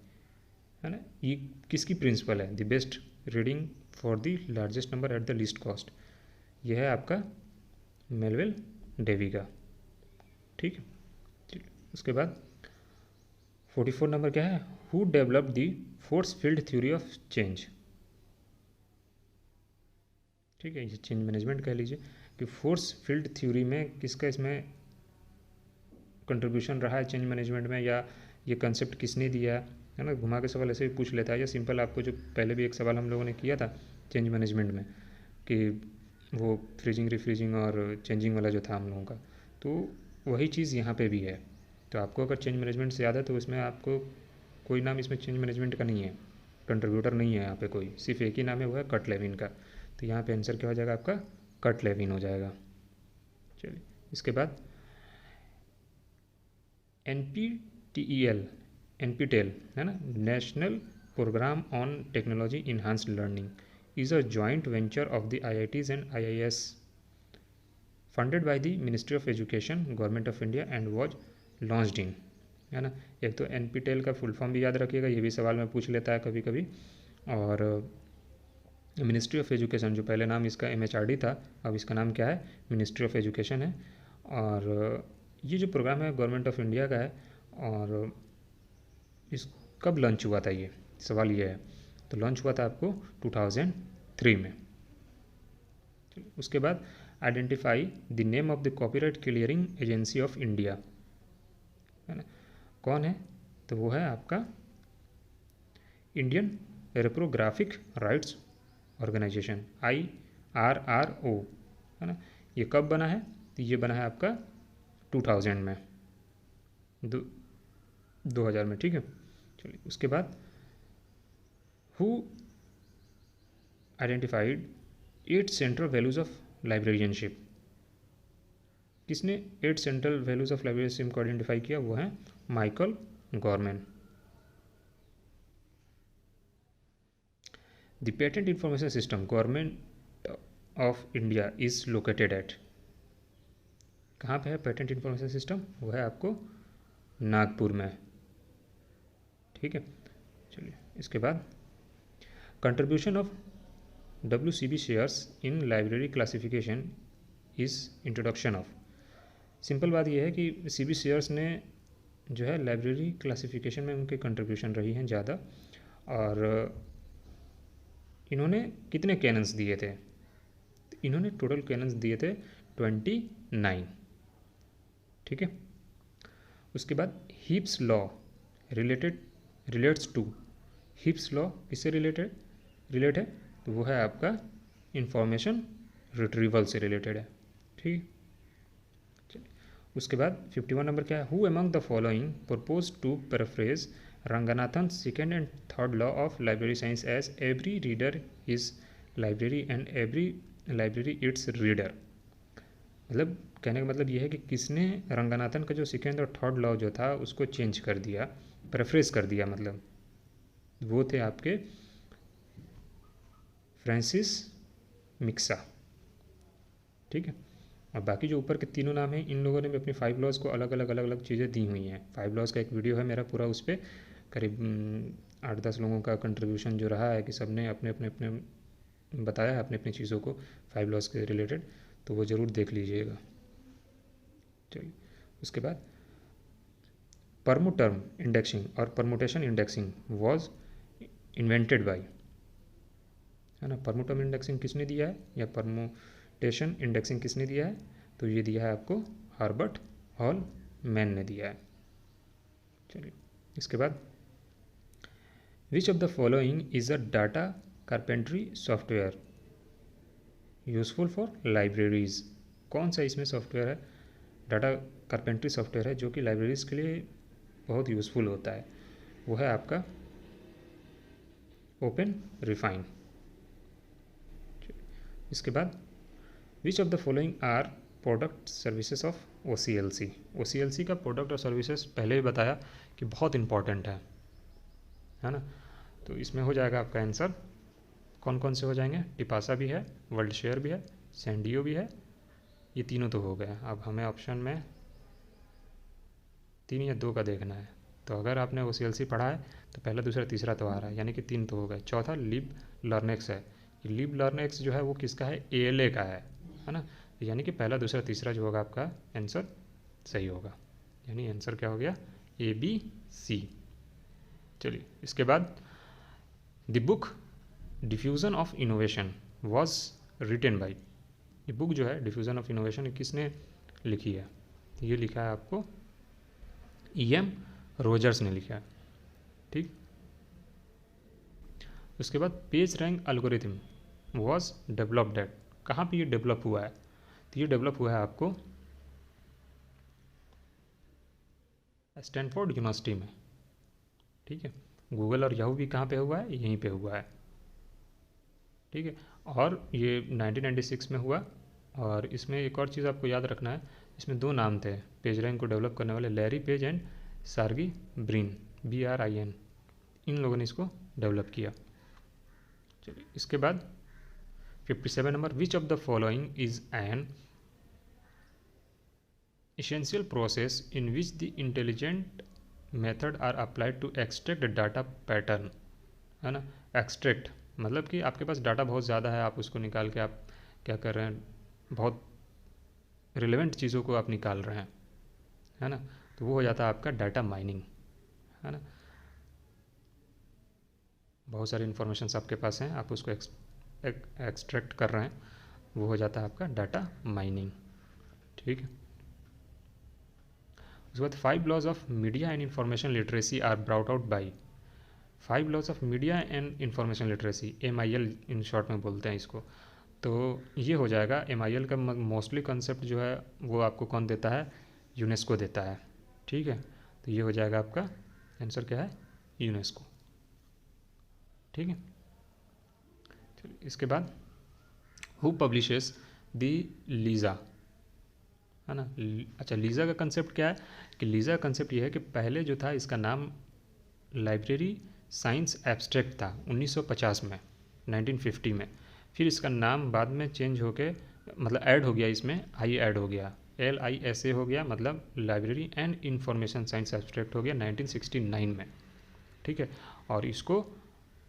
है ना? ये किसकी प्रिंसिपल है? The best reading for the largest number at the least cost, यह है आपका मेलविल डेवी का। ठीक है, उसके बाद 44 नंबर क्या है? Who developed the force field theory of change. ठीक है, ये चेंज मैनेजमेंट कह लीजिए कि फोर्स फील्ड थ्योरी में किसका इसमें कंट्रीब्यूशन रहा है चेंज मैनेजमेंट में, या ये कंसेप्ट किसने दिया है ना। घुमा के सवाल ऐसे भी पूछ लेता है, या सिंपल आपको जो पहले भी एक सवाल हम लोगों ने किया था चेंज मैनेजमेंट में कि वो फ्रीजिंग रिफ्रीजिंग और चेंजिंग वाला जो था हम लोगों का, तो वही चीज़ यहाँ पे भी है। तो आपको अगर चेंज मैनेजमेंट से याद है तो इसमें आपको कोई नाम इसमें चेंज मैनेजमेंट का नहीं है, कंट्रीब्यूटर नहीं है यहाँ पे कोई, सिर्फ एक ही नाम है, वो है कट लेविन का। तो यहाँ पे आंसर क्या हो जाएगा आपका, कट लेविन हो जाएगा। चलिए इसके बाद NPTEL NPTEL है ना, national programme on technology enhanced learning is a joint venture of the IITs and IIS funded by the Ministry of Education, Government of India and was launched in, है ना। एक तो NPTEL का full form भी याद रखिएगा, ये भी सवाल में पूछ लेता है कभी कभी। और मिनिस्ट्री ऑफ एजुकेशन, जो पहले नाम इसका MHRD था, अब इसका नाम क्या है, मिनिस्ट्री ऑफ एजुकेशन है। और ये जो प्रोग्राम है गवर्नमेंट ऑफ इंडिया का है। और इस कब लॉन्च हुआ था, ये सवाल ये है। तो लॉन्च हुआ था आपको 2003 में। उसके बाद identify the name of the copyright clearing agency of India, है ना, कौन है, तो वो है आपका इंडियन रेप्रोग्राफिक राइट्स ऑर्गेनाइजेशन, IRRO, है ना। ये कब बना है, तो ये बना है आपका 2000 में, 2000 में, ठीक है। चलिए उसके बाद who identified 8 central values of librarianship, किसने 8 सेंट्रल वैल्यूज ऑफ लाइब्रेरियनशिप को आइडेंटिफाई किया, वो है Michael Gorman. The patent information system government of India is located at, कहाँ पे है पेटेंट इंफॉर्मेशन सिस्टम, वो है आपको नागपुर में, ठीक है। चलिए इसके बाद contribution of WCB shares in library classification is introduction of, simple बात यह है कि CB शेयर्स ने जो है लाइब्रेरी क्लासिफिकेशन में उनके कंट्रीब्यूशन रही हैं ज़्यादा। और इन्होंने कितने कैनन्स दिए थे, तो इन्होंने टोटल कैनन्स दिए थे 29, ठीक है। उसके बाद Heaps law relates to, Heaps law किससे रिलेट है, तो वो है आपका इंफॉर्मेशन रिट्रीवल से रिलेटेड है, ठीक। चलिए उसके बाद 51 नंबर क्या है, who among the following propose to paraphrase Ranganathan second and third law of library science as every reader is library and every library its reader. मतलब कहने का मतलब ये है कि किसने रंगनाथन का जो सेकेंड और थर्ड लॉ जो था उसको चेंज कर दिया, पैराफ्रेज कर दिया, मतलब वो थे आपके फ्रांसिस मिक्सा, ठीक है। और बाकी जो ऊपर के तीनों नाम हैं, इन लोगों ने भी अपनी 5 लॉज को अलग अलग चीज़ें दी हुई हैं। 5 लॉज का एक वीडियो है मेरा पूरा, उस पर करीब 8-10 लोगों का कंट्रीब्यूशन जो रहा है कि सब ने अपने अपने बताया है अपनी अपनी चीज़ों को 5 लॉज के रिलेटेड, तो वो ज़रूर देख लीजिएगा। चलिए उसके बाद परमुटर्म इंडेक्सिंग और permutation indexing was invented by, है ना। परमुटर्म इंडेक्सिंग किसने दिया है या परमुटेशन इंडेक्सिंग किसने दिया है, तो ये दिया है आपको हर्बर्ट हॉलमैन ने दिया है। चलिए इसके बाद which of the following is a data carpentry software useful for libraries, कौन सा इसमें सॉफ्टवेयर है, डाटा कारपेंट्री सॉफ्टवेयर है जो कि लाइब्रेरीज के लिए बहुत यूज़फुल होता है, वो है आपका ओपन रिफाइन। इसके बाद which of the following are product services of OCLC, OCLC का प्रोडक्ट और सर्विसेज पहले ही बताया कि बहुत इंपॉर्टेंट है ना। तो इसमें हो जाएगा आपका आंसर, कौन कौन से हो जाएंगे, टिपासा भी है, वर्ल्ड शेयर भी है, सैंडियो भी है, ये तीनों तो हो गए। अब हमें ऑप्शन में 3 या 2 का देखना है। तो अगर आपने OCLC पढ़ा है तो पहला दूसरा तीसरा तो आ रहा है, यानी कि 3 तो हो गए। चौथा लिब लर्नेक्स है, लिब लर्नेक्स जो है वो किसका है, ALA का है ना। यानी कि पहला दूसरा तीसरा जो होगा आपका आंसर सही होगा, यानी आंसर क्या हो गया, ABC। चलिए इसके बाद the book diffusion of innovation was written by, ये बुक जो है डिफ्यूज़न ऑफ इनोवेशन किसने लिखी है? ये लिखा है आपको E.M. रोजर्स ने लिखा है। ठीक, उसके बाद page rank algorithm was developed eight, कहाँ पे ये डेवलप हुआ है? तो ये डेवलप हुआ है आपको स्टैनफोर्ड यूनिवर्सिटी में। ठीक है, गूगल और याहू भी कहाँ पे हुआ है? यहीं पे हुआ है। ठीक है, और ये 1996 में हुआ। और इसमें एक और चीज़ आपको याद रखना है, इसमें दो नाम थे पेज रैंक को डेवलप करने वाले, Larry Page and Sergey Brin, BRIN, इन लोगों ने इसको डेवलप किया। चलिए, इसके बाद 57 number, which of the following is an essential process in which the intelligent method are applied to extract data pattern, है ना। extract मतलब कि आपके पास डाटा बहुत ज़्यादा है, आप उसको निकाल के आप क्या कर रहे हैं, बहुत रिलेवेंट चीज़ों को आप निकाल रहे हैं, है ना, तो वो हो जाता है आपका डाटा माइनिंग, है ना। बहुत सारी इन्फॉर्मेशन आपके पास हैं, आप उसको एक्सट्रैक्ट कर रहे हैं, वो हो जाता है आपका डाटा माइनिंग। ठीक है, उसके बाद 5 laws of media and information literacy are brought out by, 5 laws of media and information literacy, MIL in short में बोलते हैं इसको। तो ये हो जाएगा MIL का मोस्टली कंसेप्ट जो है वो आपको कौन देता है? यूनेस्को देता है। ठीक है, तो ये हो जाएगा आपका आंसर क्या है? यूनेस्को। ठीक है, चलिए इसके बाद हु पब्लिशेस दी लीज़ा, है ना। अच्छा, लीज़ा का कंसेप्ट क्या है? कि लीज़ा का कंसेप्ट ये है कि पहले जो था इसका नाम लाइब्रेरी साइंस एब्स्ट्रैक्ट था 1950 में, 1950 में। फिर इसका नाम बाद में चेंज होके मतलब ऐड हो गया, इसमें आई ऐड हो गया, LISA हो गया, मतलब library and information science abstract हो गया 1969 में। ठीक है, और इसको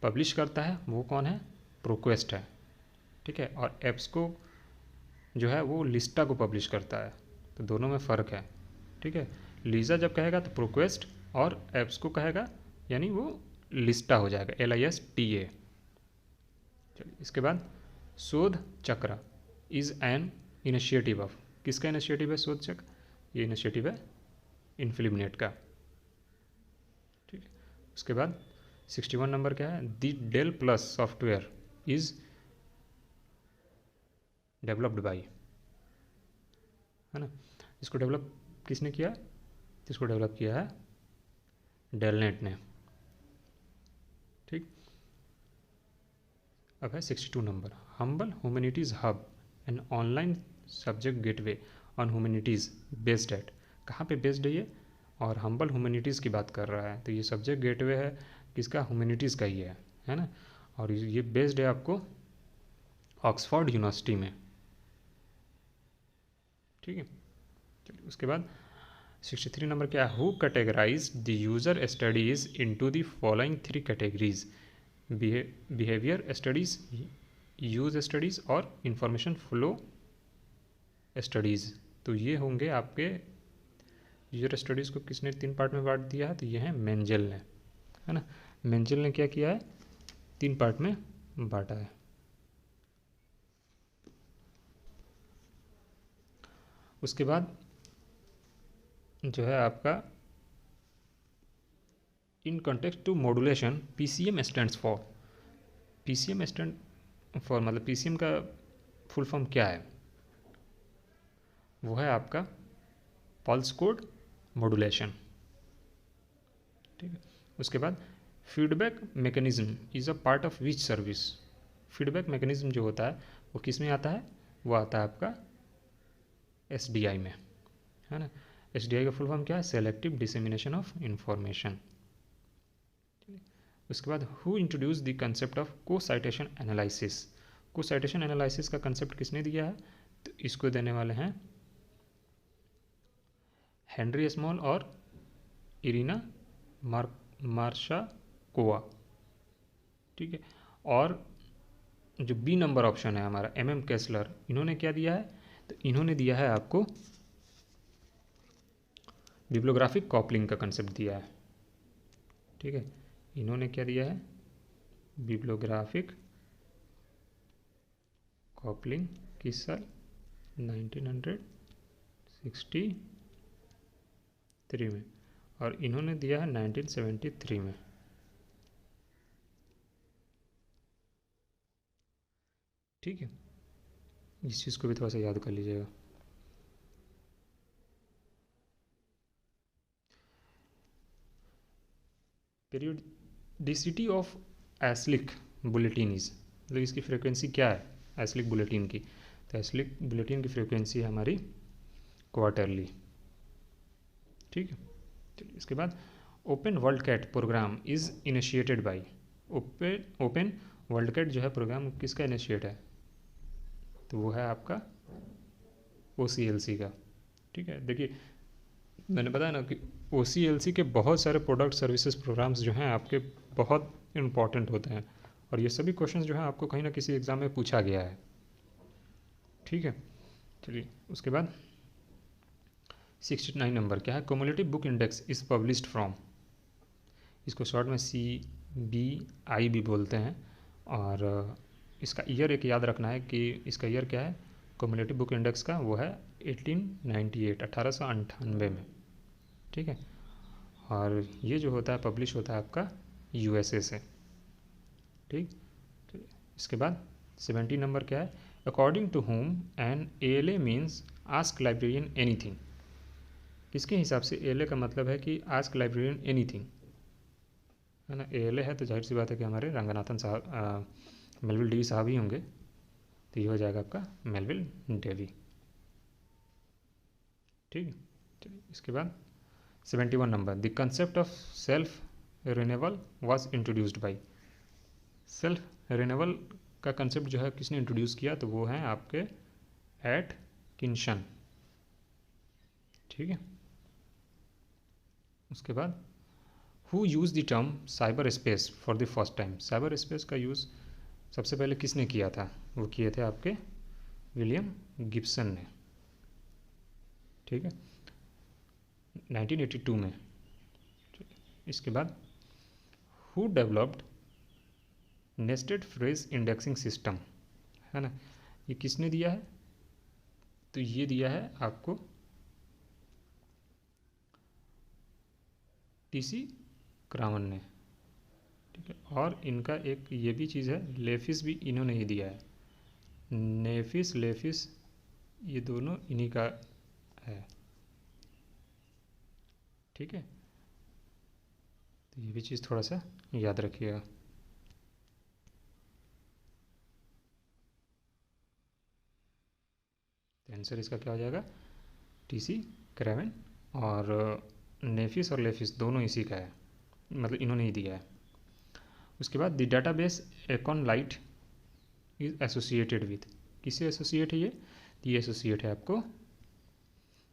पब्लिश करता है वो कौन है? प्रोक्वेस्ट है। ठीक है, और एब्सको जो है वो लिस्टा को पब्लिश करता है, तो दोनों में फ़र्क है। ठीक है, लीज़ा जब कहेगा तो प्रोक्वेस्ट, और एब्सको कहेगा यानी वो लिस्टा हो जाएगा, LISTA। चलिए इसके बाद शोध चक्र इज़ एन इनिशिएटिव ऑफ, किसका इनिशिएटिव है शोध चक्र? ये इनिशिएटिव है इन्फिलिमनेट का। ठीक है, उसके बाद 61 नंबर क्या है? The Dell plus software is developed by, है ना। इसको डेवलप किसने किया? इसको डेवलप किया है डेलनेट ने। ठीक, अब है 62 number, humble humanities hub an online subject gateway on humanities based eight, कहाँ पे बेस्ड है ये? और हम्बल ह्यूमैनिटीज़ की बात कर रहा है, तो ये सब्जेक्ट गेटवे है किसका? ह्यूमैनिटीज़ का ही है ना। और ये बेस्ड है आपको ऑक्सफोर्ड यूनिवर्सिटी में। ठीक है, चलिए उसके बाद 63 नंबर क्या है? Who categorise the user studies into the following 3 categories, behaviour studies, use studies और इंफॉर्मेशन फ्लो स्टडीज़। तो ये होंगे आपके यूजर स्टडीज़ को किसने 3 पार्ट में बांट दिया है? तो ये है मेंजल ने, है ना। मेंजल ने क्या किया है? 3 पार्ट में बांटा है। उसके बाद जो है आपका in context to modulation, PCM stands for, PCM stand for मतलब PCM का फुल फॉर्म क्या है? वो है आपका पल्स कोड मॉड्यूलेशन। ठीक है, उसके बाद feedback mechanism is a part of which service, feedback mechanism जो होता है वो किस में आता है? वो आता है आपका SDI में, है ना। SDI का फुल फॉर्म क्या है? Selective dissemination of information. उसके बाद who introduce the concept of को साइटेशन एनालिसिस, को साइटेशन एनालिसिस का कंसेप्ट किसने दिया है? तो इसको देने वाले हैं हेनरी स्मॉल और इरिना मार्शाकोवा। ठीक है, और जो B नंबर ऑप्शन है हमारा MM केसलर, इन्होंने क्या दिया है? तो इन्होंने दिया है आपको बिब्लियोग्राफिक कॉपलिंग का कंसेप्ट दिया है। ठीक है, इन्होंने क्या दिया है? बिब्लियोग्राफिक कॉपलिंग किस साल? 1963 में, और इन्होंने दिया है 1973 में। ठीक है, इस चीज़ को भी थोड़ा सा याद कर लीजिएगा। पीरियोडिसिटी ऑफ एस्लिक बुलेटिन मतलब इसकी फ्रिक्वेंसी क्या है एस्लिक बुलेटिन की? तो एस्लिक बुलेटिन की फ्रिक्वेंसी है हमारी क्वार्टरली। ठीक है, चलिए इसके बाद open world cat program is initiated by. Open world cat जो है प्रोग्राम किसका इनिशिएट है? तो वो है आपका OCLC का। ठीक है, देखिए मैंने बताया ना कि OCLC के बहुत सारे प्रोडक्ट सर्विसेज प्रोग्राम्स जो हैं आपके बहुत इम्पॉर्टेंट होते हैं, और ये सभी क्वेश्चंस जो हैं आपको कहीं ना किसी एग्ज़ाम में पूछा गया है। ठीक है, चलिए उसके बाद 69 नंबर क्या है? Cumulative book index is published from. इसको शॉर्ट में CBI भी बोलते हैं, और इसका ईयर एक याद रखना है कि इसका ईयर क्या है क्युमुलेटिव बुक इंडेक्स का? वो है 1898 में। ठीक है, और ये जो होता है पब्लिश होता है आपका USA से। ठीक, इसके बाद 70 नंबर क्या है? According to home an ALA means ask librarian anything. किसके हिसाब से ALA का मतलब है कि आस्क लाइब्रेरियन एनीथिंग, है ना? ALA है तो जाहिर सी बात है कि हमारे रंगनाथन साहब मेलविल डेवी साहब ही होंगे, तो ये हो जाएगा आपका मेलविल डेवी। ठीक है, चलिए इसके बाद 71 number the concept of self renewal was introduced by. Self renewal का कंसेप्ट जो है किसने इंट्रोड्यूस किया? तो वो हैं आपके एटकिंसन। ठीक है, उसके बाद who use the term cyber space for the first time. Cyber space का यूज़ सबसे पहले किसने किया था? वो किए थे आपके विलियम गिब्सन ने। ठीक है, 1982 में। इसके बाद who developed nested phrase indexing system, है ना? ये किसने दिया है? तो ये दिया है आपको TC क्रामन ने। ठीक है, और इनका एक ये भी चीज़ है लेफिस भी इन्होंने ही दिया है। नेफिस लेफिस ये दोनों इन्हीं का है। ठीक है, तो ये भी चीज़ थोड़ा सा याद रखिएगा। तो आंसर इसका क्या हो जाएगा? TC क्रामन, और नेफिस और लेफिस दोनों इसी का है, मतलब इन्होंने ही दिया है। उसके बाद the database EconLit is associated with. किससे एसोसिएट है ये एसोसिएट है आपको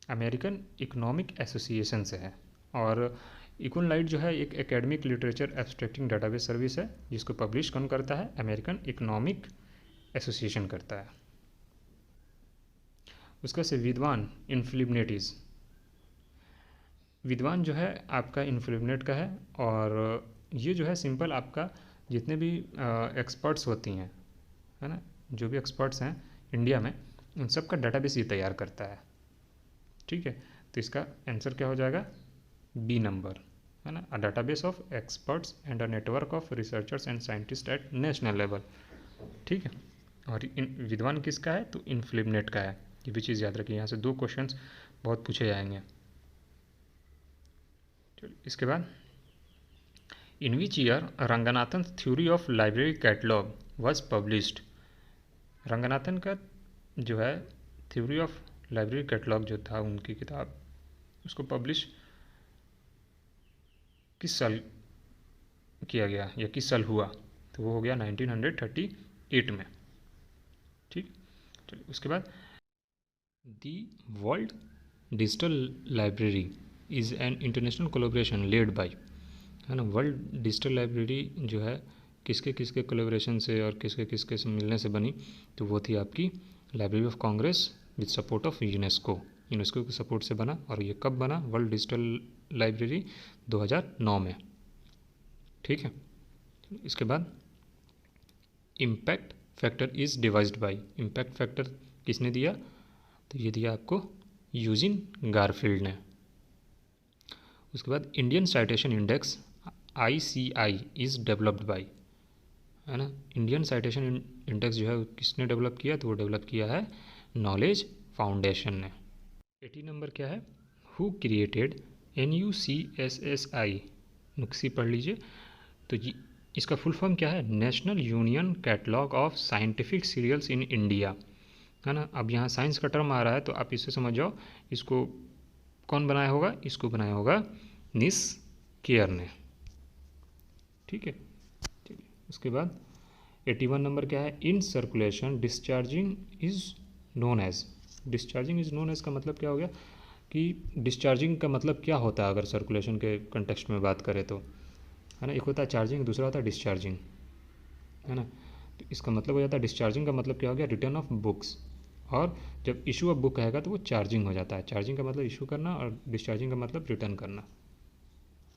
अमेरिकन इकोनॉमिक एसोसिएशन से है। और इकोनलाइट जो है एक एकेडमिक लिटरेचर एब्स्ट्रैक्टिंग डाटाबेस सर्विस है, जिसको पब्लिश कौन करता है? अमेरिकन इकोनॉमिक एसोसिएशन करता है। उसका से विद्वान इन्फ्लिबनेटिस। विद्वान जो है आपका इन्फ्लिबनेट का है, और ये जो है सिंपल आपका जितने भी एक्सपर्ट्स होती हैं, है ना, जो भी एक्सपर्ट्स हैं इंडिया में, उन सब का डाटाबेस ये तैयार करता है। ठीक है, तो इसका आंसर क्या हो जाएगा? B नंबर, है ना? A database of experts and a network of researchers and scientist at national level. ठीक है, और विद्वान किसका है? तो इन्फ्लिबनेट का है। ये भी चीज़ याद रखिए, यहाँ से 2 क्वेश्चंस बहुत पूछे जाएंगे। चलिए इसके बाद in which year Ranganathan theory of library catalogue was published. Ranganathan का जो है थ्योरी ऑफ लाइब्रेरी कैटलॉग जो था उनकी किताब, उसको पब्लिश किस साल किया गया या किस साल हुआ? तो वो हो गया 1938 में। ठीक, चलिए उसके बाद the world digital library is an international collaboration led by, है ना? वर्ल्ड डिजिटल लाइब्रेरी जो है किसके किसके कोलैबोरेशन से और किसके किसके से मिलने से बनी? तो वो थी आपकी library of Congress with support of UNESCO. UNESCO के सपोर्ट से बना, और ये कब बना? वर्ल्ड डिजिटल लाइब्रेरी 2009 में। ठीक है, इसके बाद impact factor is devised by, impact factor किसने दिया? तो ये दिया आपको यूजिन गारफील्ड ने। उसके बाद Indian citation index ICI is developed by, है ना। इंडियन साइटेशन इंडेक्स जो है किसने डेवलप किया? तो वो डेवलप किया है नॉलेज फाउंडेशन ने। 80 नंबर क्या है? हु क्रिएटेड NUCSSI, नुक्सी पढ़ लीजिए। तो इसका फुल फॉर्म क्या है? National union catalogue of scientific serials in India, है ना। अब यहाँ साइंस का टर्म आ रहा है तो आप इससे समझ जाओ इसको कौन बनाया होगा? इसको बनाया होगा निस केयर ने, ठीक है। चलिए उसके बाद 81 नंबर क्या है? In circulation discharging is known as, discharging is known as का मतलब क्या हो गया कि डिस्चार्जिंग का मतलब क्या होता है अगर सर्कुलेशन के कंटेक्स्ट में बात करें तो, है ना। एक होता है चार्जिंग, दूसरा होता है डिस्चार्जिंग, है ना। तो इसका मतलब हो जाता है डिस्चार्जिंग का मतलब क्या हो गया? रिटर्न ऑफ बुक्स, और जब इशू ऑफ बुक कहेगा तो वो चार्जिंग हो जाता है। चार्जिंग का मतलब इशू करना और डिस्चार्जिंग का मतलब रिटर्न करना,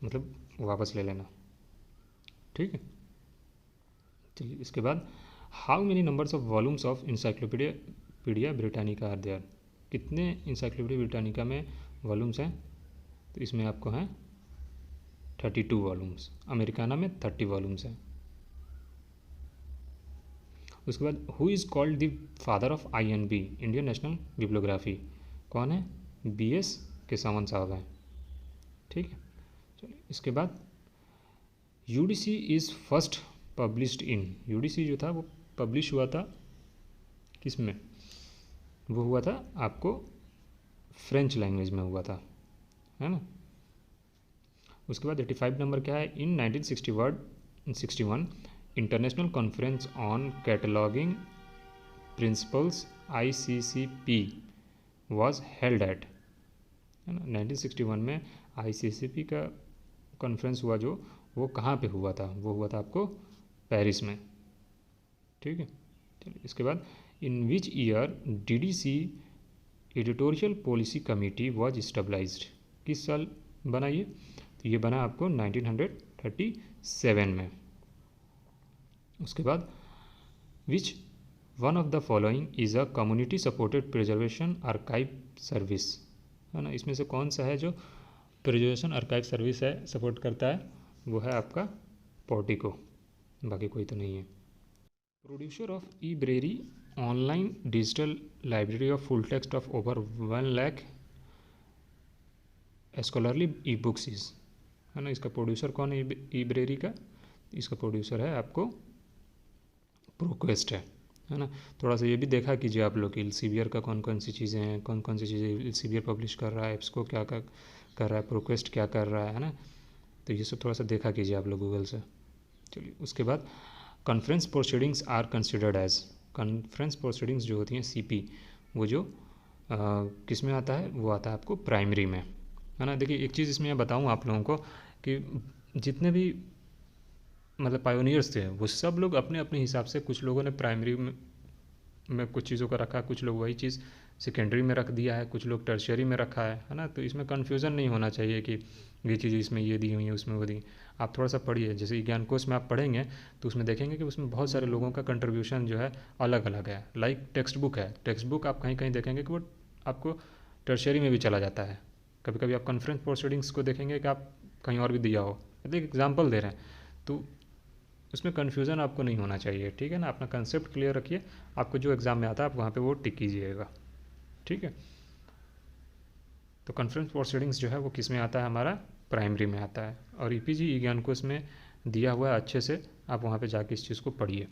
मतलब वापस ले लेना, ठीक है। चलिए इसके बाद how many numbers of volumes of Encyclopaedia Britannica are there, कितने इंसाइक्लोपीडिया ब्रिटानिका में वॉल्यूम्स हैं? तो इसमें आपको हैं 32 वॉल्यूम्स, अमेरिकाना में 30 वॉल्यूम्स हैं। उसके बाद who is called the father of INB, Indian national bibliography, कौन है? BS केशवन साहब हैं, ठीक है। चलिए इसके बाद UDC is first published in, UDC जो था वो पब्लिश हुआ था किस में? वो हुआ था आपको फ्रेंच लैंग्वेज में हुआ था, है ना। उसके बाद 85 नंबर क्या है? इन 1961 international conference on cataloguing principles ICCP was held at, है ना। 1961 में ICCP का कॉन्फ्रेंस हुआ जो, वो कहाँ पे हुआ था? वो हुआ था आपको पेरिस में, ठीक है। चलिए इसके बाद in which year DDC editorial policy committee was stabilised, किस साल बना ये? तो ये बना आपको 1937 में। उसके बाद विच one of the following is a community supported preservation archive service, है ना। इसमें से कौन सा है जो प्रिजर्वेशन आर्काइव सर्विस है, सपोर्ट करता है? वो है आपका पोर्टिको, बाकी कोई तो नहीं है। Producer of ebrary online digital library of full text of over 1 lakh scholarly e books is, है ना। इसका प्रोड्यूसर कौन है ई-ब्रेरी का? इसका प्रोड्यूसर है आपको प्रोक्वेस्ट, है ना। थोड़ा सा ये भी देखा कीजिए आप लोग एल्सेवियर का कौन कौन सी चीज़ें हैं, कौन कौन सी चीज़ें एल्सेवियर पब्लिश कर रहा है, एप्सको क्या कर रहा है, प्रोक्वेस्ट क्या कर रहा है ना। तो ये सब थोड़ा सा देखा कीजिए आप लोग गूगल से। चलिए उसके बाद conference proceedings are considered as, conference proceedings जो होती हैं CP, वो जो किस में आता है? वो आता है आपको प्राइमरी में, है ना। देखिए एक चीज़ इसमें मैं बताऊँ आप लोगों को कि जितने भी मतलब पायोनियर्स थे वो सब लोग अपने अपने हिसाब से, कुछ लोगों ने प्राइमरी में कुछ चीज़ों का रखा, कुछ लोग वही चीज़ सेकेंडरी में रख दिया है, कुछ लोग टर्शियरी में रखा है ना। तो इसमें कन्फ्यूज़न नहीं होना चाहिए कि ये चीज़ इसमें ये दी हुई है उसमें वो दी। आप थोड़ा सा पढ़िए, जैसे ज्ञान कोश में आप पढ़ेंगे तो उसमें देखेंगे कि उसमें बहुत सारे लोगों का कंट्रीब्यूशन जो है अलग अलग है। लाइक टेक्स्ट बुक है, टेक्स्ट बुक आप कहीं कहीं देखेंगे कि वो आपको टर्शियरी में भी चला जाता है। कभी कभी आप कॉन्फ्रेंस प्रोसीडिंग्स को देखेंगे कि आप कहीं और भी दिया हो, एक एग्जाम्पल दे रहे हैं, तो उसमें कन्फ्यूज़न आपको नहीं होना चाहिए, ठीक है ना। अपना कंसेप्ट क्लियर रखिए, आपको जो एग्ज़ाम में आता है आप वहाँ पे वो टिक कीजिएगा, ठीक है। तो कॉन्फ्रेंस प्रोसीडिंग्स जो है वो किस में आता है? हमारा प्राइमरी में आता है। और EPG ज्ञान कोश में दिया हुआ है अच्छे से, आप वहाँ पे जाके इस चीज़ को पढ़िए,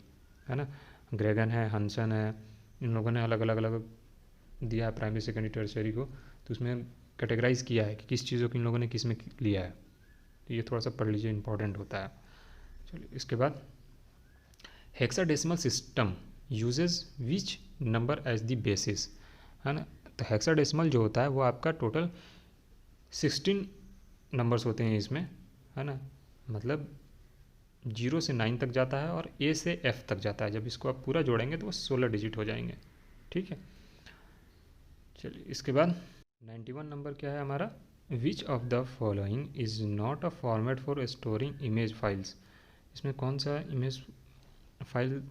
है ना। ग्रेगन है, हंसन है, इन लोगों ने अलग अलग अलग दिया है प्राइमरी सेकेंडरी टर्शियरी को, तो उसमें कैटेगराइज किया है कि किस चीज़ों को इन लोगों ने किस में लिया है। तो ये थोड़ा सा पढ़ लीजिए, इंपॉर्टेंट होता है। चलिए इसके बाद hexadecimal system uses which number as the basis, है ना। तो हेक्साडेसिमल जो होता है वो आपका टोटल 16 नंबर्स होते हैं इसमें, है ना। मतलब 0 से 9 तक जाता है और A से F तक जाता है। जब इसको आप पूरा जोड़ेंगे तो वो 16 डिजिट हो जाएंगे, ठीक है। चलिए इसके बाद 91 नंबर क्या है हमारा? विच of the following is not a format for storing image files, इसमें कौन सा इमेज फाइल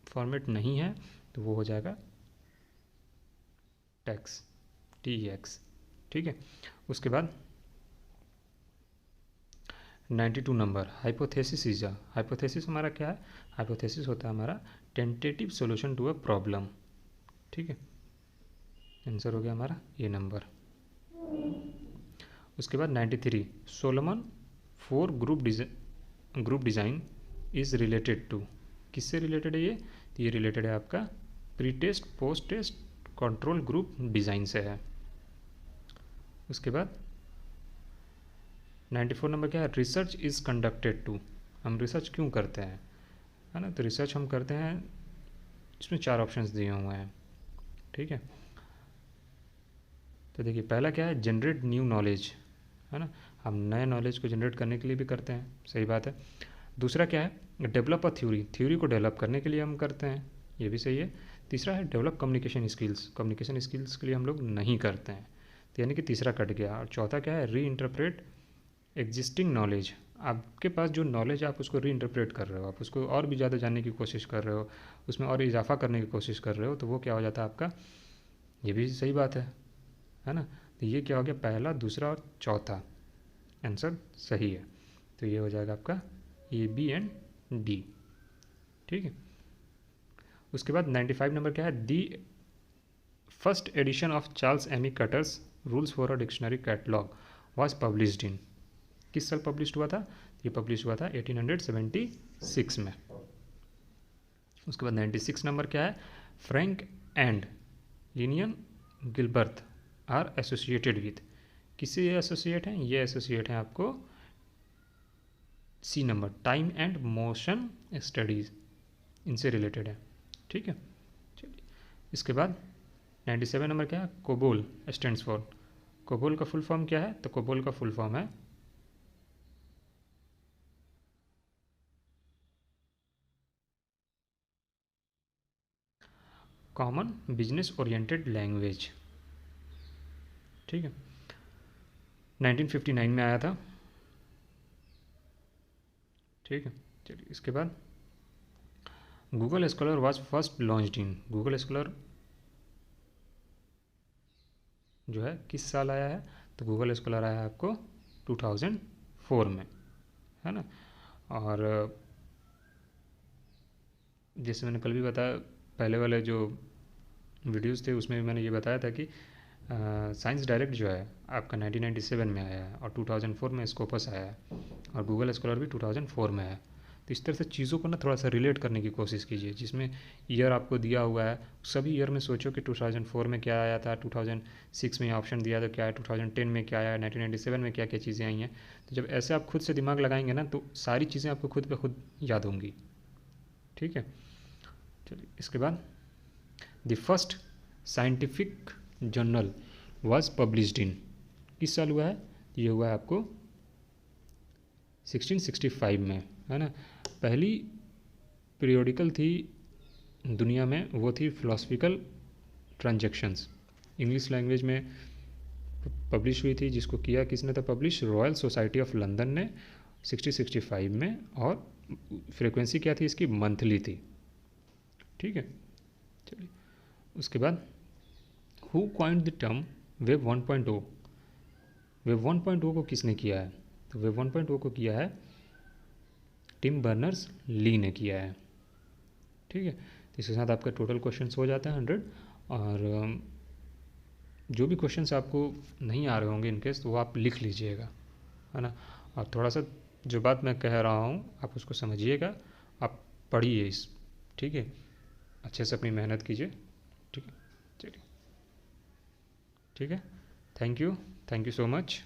फॉर्मेट नहीं है तो वो हो जाएगा टेक्स, TEX। ठीक है, उसके बाद 92 number, hypothesis is a, hypothesis हमारा क्या है? हाइपोथेसिस होता है हमारा tentative solution to a problem. ठीक है, आंसर हो गया हमारा ये नंबर। उसके बाद 93, Solomon 4 group design is related to, किससे रिलेटेड है ये? तो ये रिलेटेड है आपका pre test post test control group design से है। उसके बाद 94 नंबर क्या है? रिसर्च इज़ कंडक्टेड टू, हम रिसर्च क्यों करते हैं, है ना? तो रिसर्च हम करते हैं, इसमें 4 ऑप्शंस दिए हुए हैं। ठीक है, तो देखिए पहला क्या है? जनरेट न्यू नॉलेज, है ना, हम नए नॉलेज को जनरेट करने के लिए भी करते हैं, सही बात है। दूसरा क्या है? डेवलप अ थ्योरी, थ्योरी को डेवलप करने के लिए हम करते हैं, ये भी सही है। तीसरा है develop communication skills, communication skills के लिए हम लोग नहीं करते हैं, तो यानी कि तीसरा कट गया। और चौथा क्या है? री इंटरप्रेट एग्जिस्टिंग नॉलेज, आपके पास जो नॉलेज है आप उसको री इंटरप्रेट कर रहे हो, आप उसको और भी ज़्यादा जानने की कोशिश कर रहे हो, उसमें और इजाफा करने की कोशिश कर रहे हो, तो वो क्या हो जाता है आपका, ये भी सही बात है ना। तो ये क्या हो गया? पहला, दूसरा और चौथा आंसर सही है, तो ये हो जाएगा आपका A, B एंड D। ठीक है, उसके बाद 95 नंबर क्या है? The first edition of Charles Ammi Cutter's rules for a dictionary catalogue was published in, किस साल पब्लिश हुआ था? ये पब्लिश हुआ था 1876 में। उसके बाद 96 नंबर क्या है? Frank and Lillian Gilbreth are associated with, किससे ये एसोसिएट हैं? ये एसोसिएट हैं आपको C number, time and motion studies, इनसे रिलेटेड है। ठीक है, चलिए इसके बाद 97 नंबर क्या है? कोबोल स्टैंड्स फॉर, कोबोल का फुल फॉर्म क्या है? तो कोबोल का फुल फॉर्म है कॉमन बिजनेस ओरिएंटेड लैंग्वेज। ठीक है, 1959 में आया था। ठीक है, चलिए इसके बाद Google scholar was first launched in, Google scholar जो है किस साल आया है? तो गूगल स्कॉलर आया है आपको 2004 में, है ना। और जैसे मैंने कल भी बताया, पहले वाले जो वीडियोस थे उसमें भी मैंने ये बताया था कि साइंस डायरेक्ट जो है आपका 1997 में आया है और 2004 में स्कोपस आया है और गूगल स्कॉलर भी 2004 में है। तो इस तरह से चीज़ों को ना थोड़ा सा रिलेट करने की कोशिश कीजिए, जिसमें ईयर आपको दिया हुआ है सभी ईयर में सोचो कि 2004 में क्या आया था, 2006 में ऑप्शन दिया तो क्या है, 2010 में क्या आया, 1997 में क्या क्या चीज़ें आई हैं। तो जब ऐसे आप खुद से दिमाग लगाएंगे ना तो सारी चीज़ें आपको खुद पे खुद याद होंगी। ठीक है, चलिए इसके बाद the first scientific journal was published in, किस साल हुआ है? ये हुआ है आपको 1665 में, है ना। पहली पीरियोडिकल थी दुनिया में, वो थी फिलोसफिकल ट्रांजैक्शंस, इंग्लिश लैंग्वेज में पब्लिश हुई थी, जिसको किया किसने था publish? Royal society of London ने 1665 में, और फ्रीक्वेंसी क्या थी इसकी? मंथली थी। ठीक है, चलिए उसके बाद who coined the term web 1.0, web 1.0 को किसने किया है? तो वेब 1.0 को किया है टिम बर्नर्स ली ने किया है। ठीक है, तो इसके साथ आपका टोटल क्वेश्चंस हो जाते हैं 100। और जो भी क्वेश्चंस आपको नहीं आ रहे होंगे इनकेस, तो वो आप लिख लीजिएगा, है ना। और थोड़ा सा जो बात मैं कह रहा हूँ आप उसको समझिएगा, आप पढ़िए इस, ठीक है, अच्छे से अपनी मेहनत कीजिए। ठीक है, चलिए ठीक है, थैंक यू सो मच।